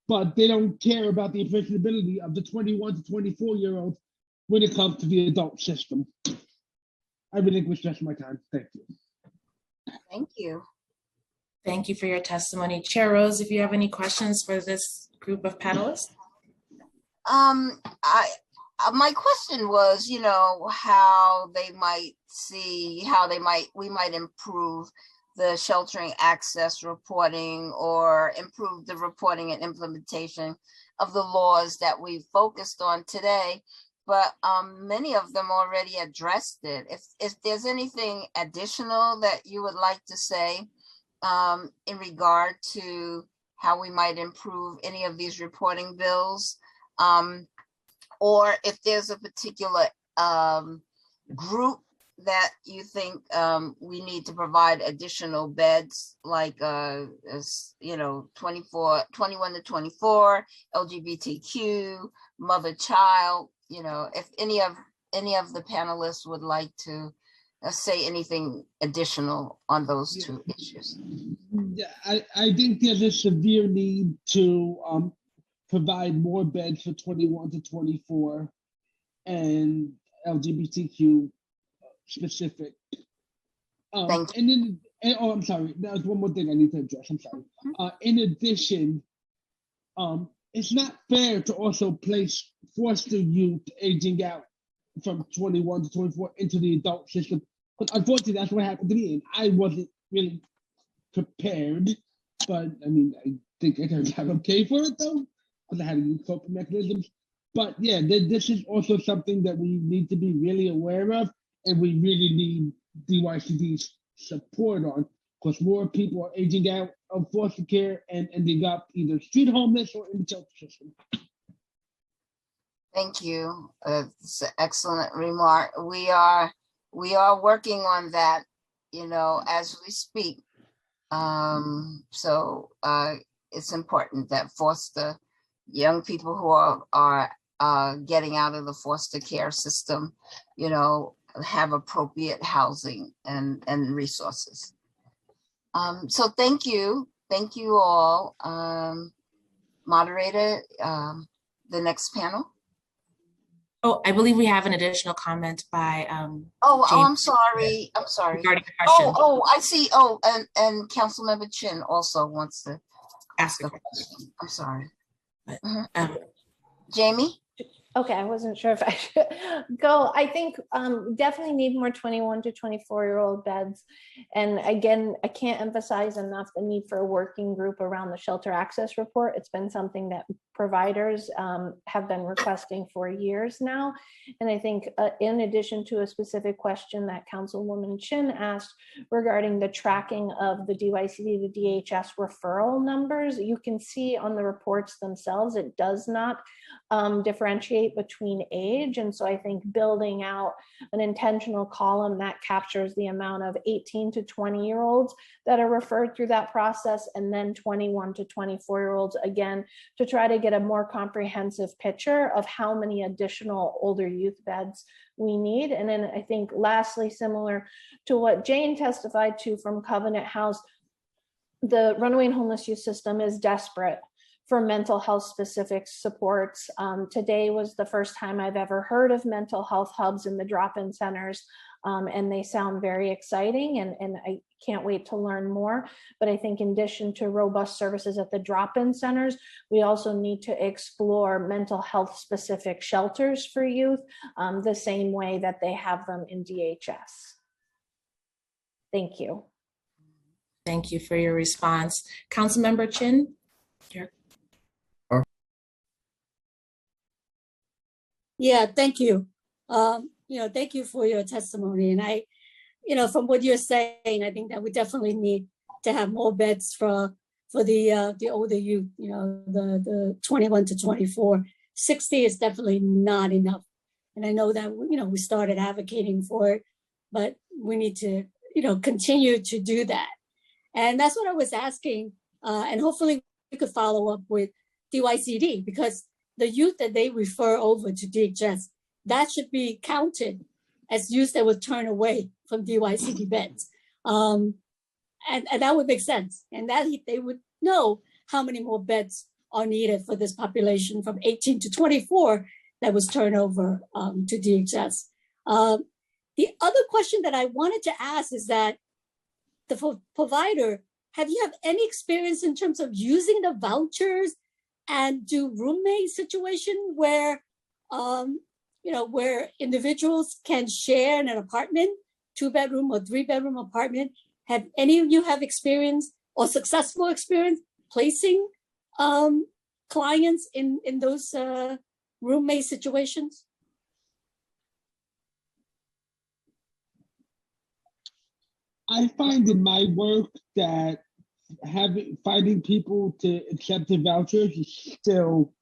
but they don't care about the impressionability of the 21 to 24-year-olds when it comes to the adult system. I relinquish the rest of my time. Thank you.
Thank you.
Thank you for your testimony. Chair Rose, if you have any questions for this group of panelists?
My question was, how they might see, we might improve the sheltering access reporting or improve the reporting and implementation of the laws that we focused on today. But many of them already addressed it. If there's anything additional that you would like to say in regard to how we might improve any of these reporting bills, or if there's a particular group that you think we need to provide additional beds, like 21 to 24, LGBTQ, mother child, if any of the panelists would like to say anything additional on those two issues.
Yeah, I think there's a severe need to provide more beds for 21 to 24 and LGBTQ specific.
Thank you.
And then, I'm sorry, there's one more thing I need to address. I'm sorry. In addition, it's not fair to also place foster youth aging out from 21 to 24 into the adult system. But unfortunately, that's what happened to me, and I wasn't really prepared. But I mean, I think I turned out okay for it though, because I had to use coping mechanisms. But yeah, this is also something that we need to be really aware of, and we really need DYCD's support on, because more people are aging out of foster care and ending up either street homeless or in the shelter system.
Thank you. It's an excellent remark. We are working on that, as we speak. So it's important that foster young people who are getting out of the foster care system, have appropriate housing and resources. So thank you all. Moderator, the next panel.
Oh, I believe we have an additional comment by
I'm
James
sorry.
regarding the question.
I see. And Councilmember Chin also wants to ask a question. I'm sorry. Jamie?
Okay, I wasn't sure if I should go. I think definitely need more 21 to 24-year-old beds. And again, I can't emphasize enough the need for a working group around the shelter access report. It's been something that providers have been requesting for years now. And I think in addition to a specific question that Councilwoman Chin asked regarding the tracking of the DYCD to DHS referral numbers, you can see on the reports themselves, it does not differentiate between age. And so I think building out an intentional column that captures the amount of 18 to 20-year-olds that are referred through that process, and then 21 to 24-year-olds, again, to try to get a more comprehensive picture of how many additional older youth beds we need. And then I think lastly, similar to what Jane testified to from Covenant House, the runaway and homeless youth system is desperate for mental health specific supports. Today was the first time I've ever heard of mental health hubs in the drop-in centers. and they sound very exciting, and I can't wait to learn more. But I think in addition to robust services at the drop-in centers, we also need to explore mental health specific shelters for youth, the same way that they have them in DHS. Thank you.
Thank you for your response. Councilmember Chin?
Yeah, thank you. Thank you for your testimony. And I, from what you're saying, I think that we definitely need to have more beds for the older youth, the 21 to 24. 60 is definitely not enough. And I know that, we started advocating for it, but we need to, continue to do that. And that's what I was asking. And hopefully we could follow up with DYCD, because the youth that they refer over to DHS, that should be counted as youth that were turned away from DYCD beds. And that would make sense. And that they would know how many more beds are needed for this population from 18 to 24 that was turned over to DHS. The other question that I wanted to ask is that the provider, have you any experience in terms of using the vouchers and do roommate situation where, where individuals can share in an apartment, 2-bedroom or 3-bedroom apartment? Have any of you have experience or successful experience placing clients in those roommate situations?
I find in my work that finding people to accept the vouchers is still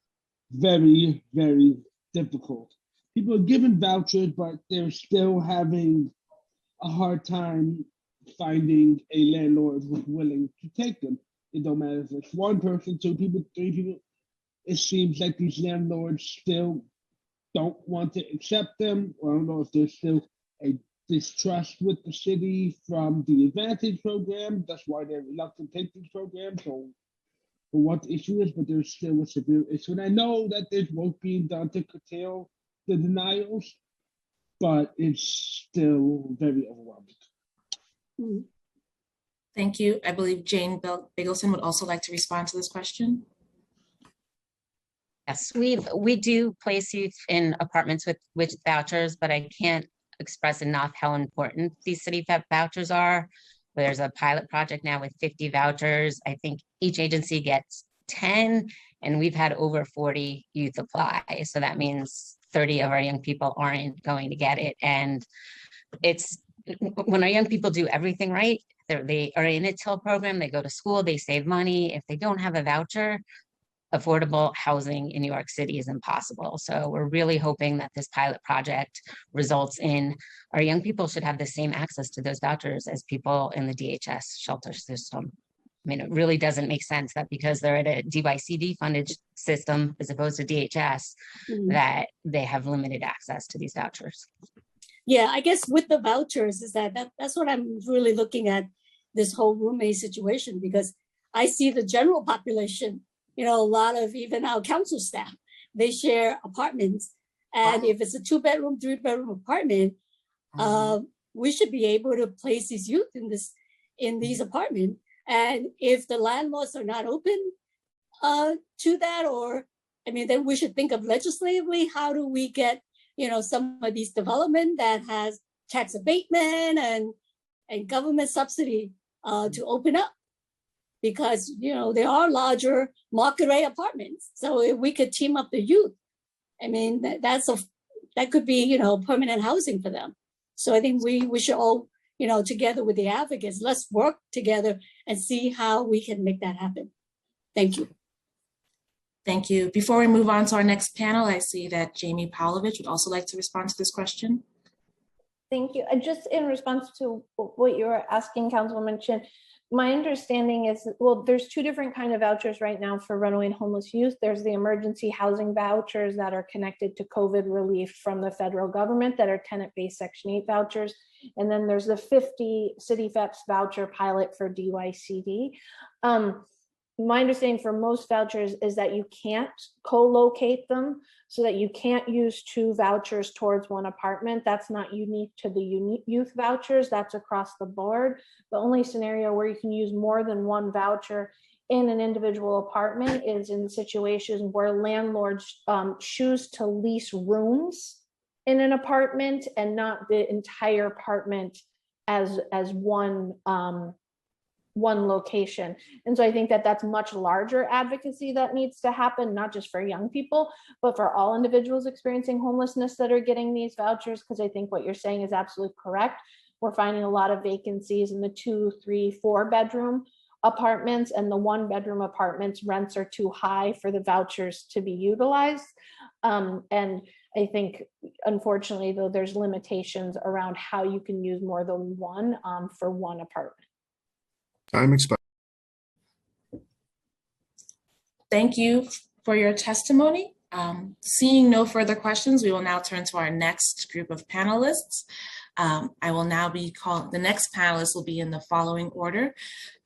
very, very difficult. People are given vouchers, but they're still having a hard time finding a landlord who's willing to take them. It don't matter if it's one person, 2 people, 3 people. It seems like these landlords still don't want to accept them, or I don't know if there's still a distrust with the city from the Advantage program. That's why they're reluctant to take these programs. So for what the issue is, but there's still a severe issue. And I know that there's work being done to curtail the denials, but it's still very overwhelming.
Thank you. I believe Jane Bigelson would also like to respond to this question.
Yes, we do place youth in apartments with vouchers, but I can't express enough how important these city vouchers are. There's a pilot project now with 50 vouchers. I think each agency gets 10, and we've had over 40 youth apply. So that means 30 of our young people aren't going to get it. And it's when our young people do everything right, they are in a TIL program, they go to school, they save money. If they don't have a voucher, affordable housing in New York City is impossible. So we're really hoping that this pilot project results in our young people should have the same access to those vouchers as people in the DHS shelter system. I mean, it really doesn't make sense that because they're at a DYCD funded system as opposed to DHS, that they have limited access to these vouchers.
Yeah, I guess with the vouchers is that's what I'm really looking at, this whole roommate situation, because I see the general population, a lot of even our council staff, they share apartments. And if it's a 2-bedroom, 3-bedroom apartment, we should be able to place these youth in these apartments. And if the landlords are not open to that, then we should think of legislatively, how do we get, some of these development that has tax abatement and government subsidy to open up. Because, there are larger market rate apartments. So if we could team up the youth, that could be, permanent housing for them. So I think we should all, together with the advocates, let's work together and see how we can make that happen. Thank you.
Thank you. Before we move on to our next panel, I see that Jamie Pavlovich would also like to respond to this question.
Thank you. Just in response to what you were asking, Councilwoman Chin, my understanding is, there's 2 different kind of vouchers right now for runaway and homeless youth. There's the emergency housing vouchers that are connected to COVID relief from the federal government that are tenant-based Section 8 vouchers. And then there's the 50 City FEPS voucher pilot for DYCD. My understanding for most vouchers is that you can't co-locate them so that you can't use 2 vouchers towards 1 apartment. That's not unique to the youth vouchers, that's across the board. The only scenario where you can use more than 1 voucher in an individual apartment is in situations where landlords choose to lease rooms in an apartment and not the entire apartment as one location. And so I think that that's much larger advocacy that needs to happen, not just for young people, but for all individuals experiencing homelessness that are getting these vouchers, because I think what you're saying is absolutely correct. We're finding a lot of vacancies in the 2, 3, 4 bedroom apartments, and the 1 bedroom apartments rents are too high for the vouchers to be utilized. And I think, unfortunately, though, there's limitations around how you can use more than 1 for 1 apartment.
Time expired.
Thank you for your testimony. Seeing no further questions, we will now turn to our next group of panelists. I will now be calling, the next panelists will be in the following order: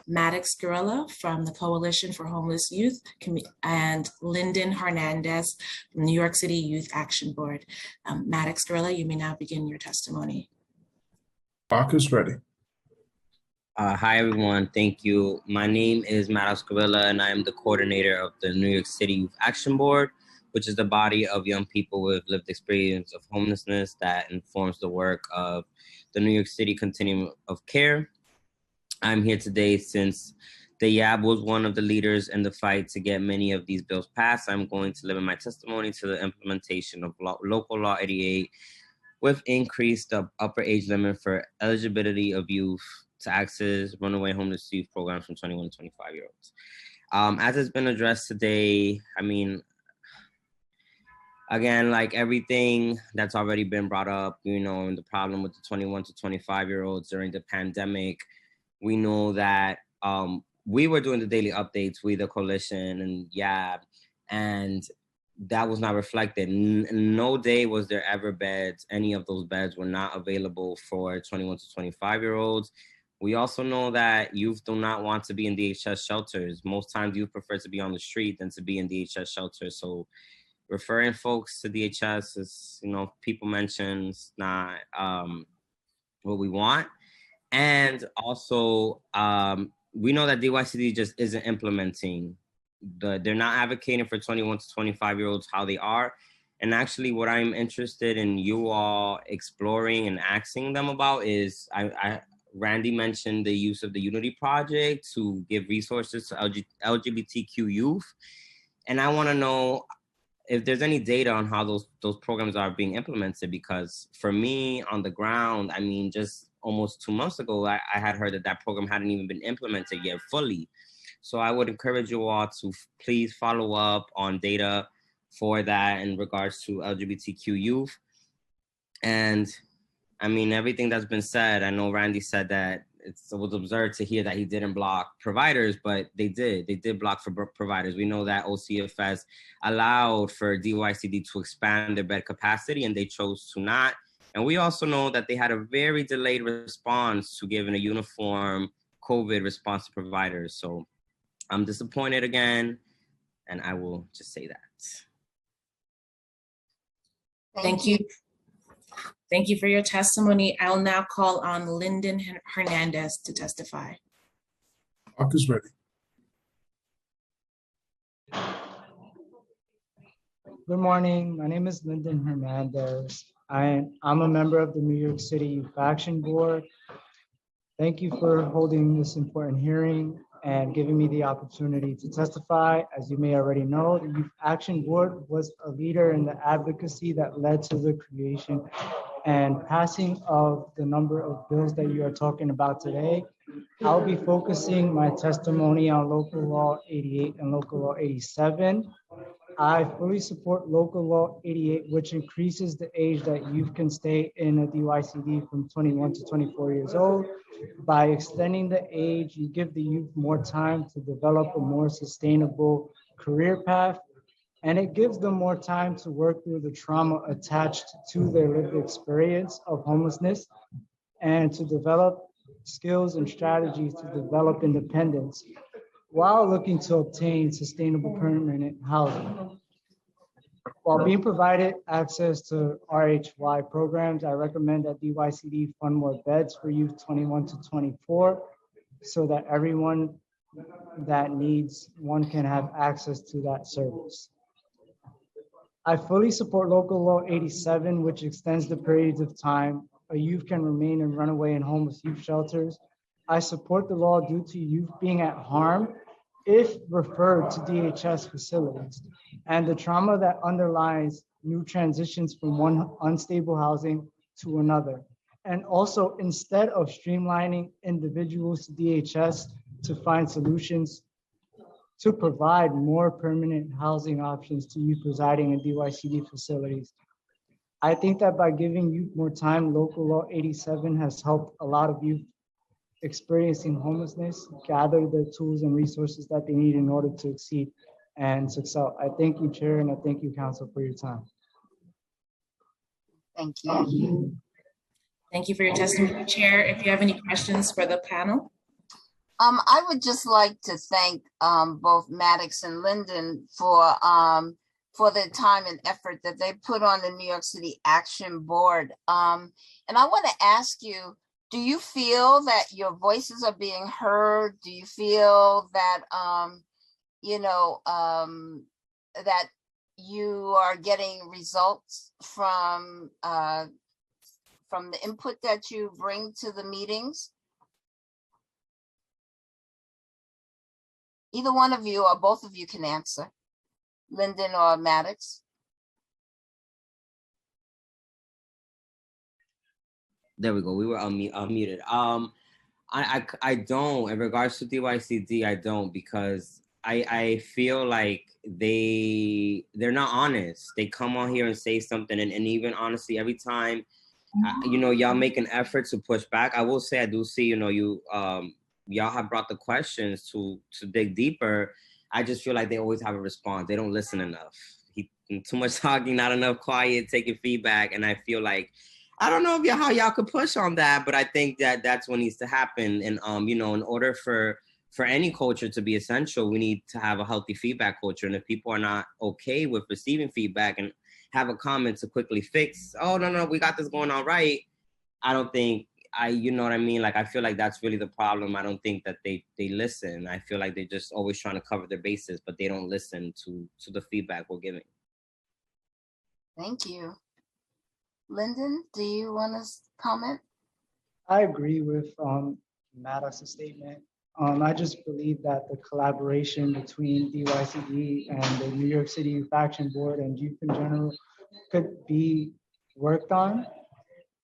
Maddox Gorilla from the Coalition for Homeless Youth, and Lyndon Hernandez from New York City Youth Action Board. Maddox Gorilla, you may now begin your testimony.
Clock is ready.
Hi, everyone. Thank you. My name is Maddox Gorilla, and I am the coordinator of the New York City Youth Action Board, which is the body of young people with lived experience of homelessness that informs the work of the New York City Continuum of Care. I'm here today since the YAB was one of the leaders in the fight to get many of these bills passed. I'm going to limit my testimony to the implementation of Local Law 88, with increased the upper age limit for eligibility of youth to access runaway homeless youth programs from 21 to 25-year-olds. As it's been addressed today, I mean, again, like everything that's already been brought up, you know, and the problem with the 21 to 25-year-olds during the pandemic, we know that we were doing the daily updates, we the coalition and YAB, and that was not reflected. No day was there ever beds. Any of those beds were not available for 21 to 25-year-olds. We also know that youth do not want to be in DHS shelters. Most times youth prefer to be on the street than to be in DHS shelters. So referring folks to DHS is, you know, people mention it's not what we want. And also, we know that DYCD just isn't implementing they're not advocating for 21 to 25-year-olds how they are. And actually what I'm interested in you all exploring and asking them about is, Randy mentioned the use of the Unity Project to give resources to LGBTQ youth. And I wanna know if there's any data on how those programs are being implemented, because for me on the ground, I mean, just almost 2 months ago, I had heard that program hadn't even been implemented yet fully. So I would encourage you all to please follow up on data for that in regards to LGBTQ youth. And I mean, everything that's been said, I know Randy said that it was absurd to hear that he didn't block providers, but they did block for providers. We know that OCFS allowed for DYCD to expand their bed capacity and they chose to not. And we also know that they had a very delayed response to giving a uniform COVID response to providers. So I'm disappointed again, and I will just say that.
Thank you. Thank you for your testimony. I'll now call on Lyndon Hernandez to testify.
Clock is ready.
Good morning. My name is Lyndon Hernandez. I'm a member of the New York City Youth Action Board. Thank you for holding this important hearing and giving me the opportunity to testify. As you may already know, the Youth Action Board was a leader in the advocacy that led to the creation and passing of the number of bills that you are talking about today. I'll be focusing my testimony on Local Law 88 and Local Law 87. I fully support Local Law 88, which increases the age that youth can stay in a DYCD from 21 to 24 years old. By extending the age, you give the youth more time to develop a more sustainable career path, and it gives them more time to work through the trauma attached to their lived experience of homelessness and to develop skills and strategies to develop independence while looking to obtain sustainable permanent housing. While being provided access to RHY programs, I recommend that DYCD fund more beds for youth 21 to 24 so that everyone that needs one can have access to that service. I fully support Local Law 87, which extends the periods of time a youth can remain in runaway and homeless youth shelters. I support the law due to youth being at harm if referred to DHS facilities and the trauma that underlies new transitions from one unstable housing to another. And also, instead of streamlining individuals to DHS to find solutions to provide more permanent housing options to youth residing in DYCD facilities. I think that by giving youth more time, Local Law 87 has helped a lot of youth experiencing homelessness gather the tools and resources that they need in order to exceed and succeed. I thank you, Chair, and I thank you, Council, for your time.
Thank you.
Thank you for your testimony, Chair. If you have any questions for the panel.
I would just like to thank both Maddox and Linden for the time and effort that they put on the New York City Action Board. And I want to ask you, do you feel that your voices are being heard? Do you feel that, that you are getting results from the input that you bring to the meetings? Either one of you or both of you can answer, Linden or Maddox.
There we go. We were unmuted. I don't, in regards to DYCD, I don't, because I feel like they're not honest. They come on here and say something, and even honestly, every time, y'all make an effort to push back. I will say, I do see, y'all have brought the questions to dig deeper. I just feel like they always have a response. They don't listen enough. Too much talking, not enough quiet, taking feedback. And I feel like, I don't know how y'all could push on that, but I think that that's what needs to happen. And, in order for any culture to be essential, we need to have a healthy feedback culture. And if people are not okay with receiving feedback and have a comment to quickly fix, oh, no, we got this going on right, I don't think, you know what I mean? Like, I feel like that's really the problem. I don't think that they listen. I feel like they're just always trying to cover their bases, but they don't listen to the feedback we're giving.
Thank you. Linden, do you want to comment?
I agree with Maddox's statement. I just believe that the collaboration between DYCD and the New York City Youth Action Board and youth in general could be worked on.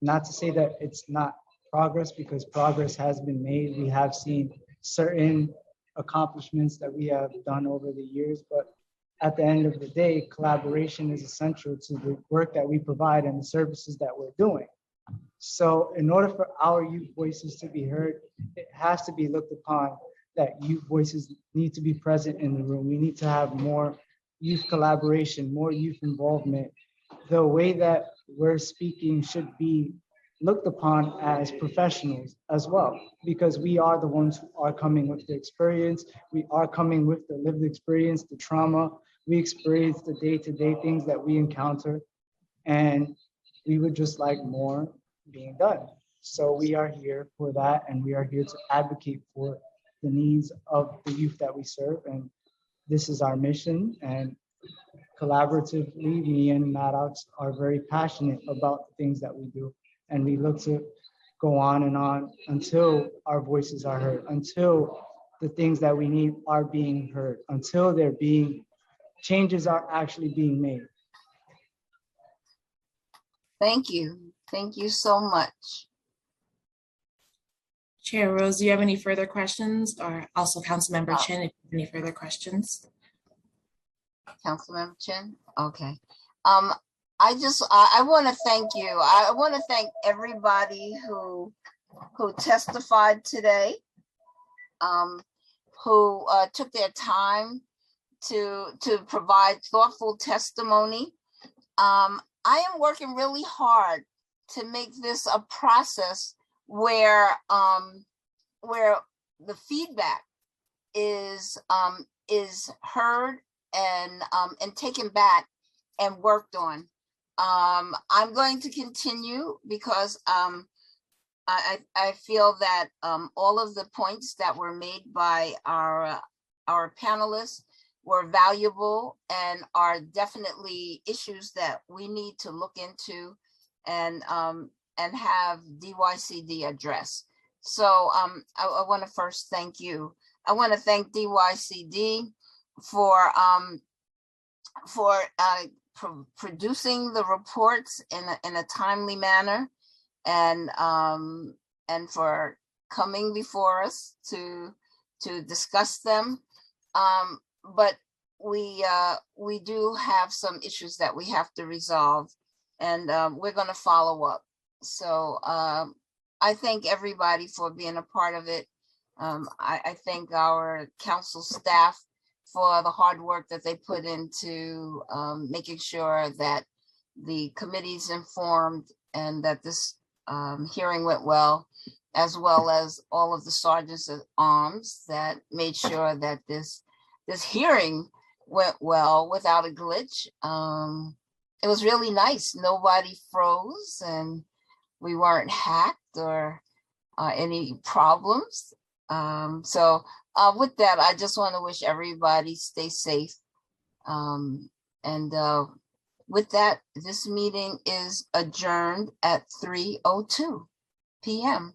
Not to say that it's not progress, because progress has been made. We have seen certain accomplishments that we have done over the years, but at the end of the day, collaboration is essential to the work that we provide and the services that we're doing. So in order for our youth voices to be heard, it has to be looked upon that youth voices need to be present in the room. We need to have more youth collaboration, more youth involvement. The way that we're speaking should be looked upon as professionals as well, because we are the ones who are coming with the experience. We are coming with the lived experience, the trauma. We experience the day-to-day things that we encounter, and we would just like more being done. So we are here for that, and we are here to advocate for the needs of the youth that we serve. And this is our mission, and collaboratively, me and Maddox are very passionate about the things that we do. And we look to go on and on until our voices are heard, until the things that we need are being heard, until changes are actually being made.
Thank you. Thank you so much.
Chair Rose, do you have any further questions? Or also Councilmember Chin, if you have any further questions?
Councilmember Chin? Okay. I want to thank you. I want to thank everybody who testified today, who took their time to provide thoughtful testimony. I am working really hard to make this a process where the feedback is heard and taken back and worked on. I'm going to continue because I feel that all of the points that were made by our panelists were valuable and are definitely issues that we need to look into and have DYCD address. So I want to first thank you. I want to thank DYCD for producing the reports in a timely manner and for coming before us to discuss them. But we do have some issues that we have to resolve, and we're going to follow up. So I thank everybody for being a part of it. I thank our council staff for the hard work that they put into making sure that the committee's informed and that this hearing went well as all of the sergeants at arms that made sure that this hearing went well without a glitch. It was really nice. Nobody froze and we weren't hacked or any problems. So with that, I just want to wish everybody stay safe. With that, this meeting is adjourned at 3:02 p.m.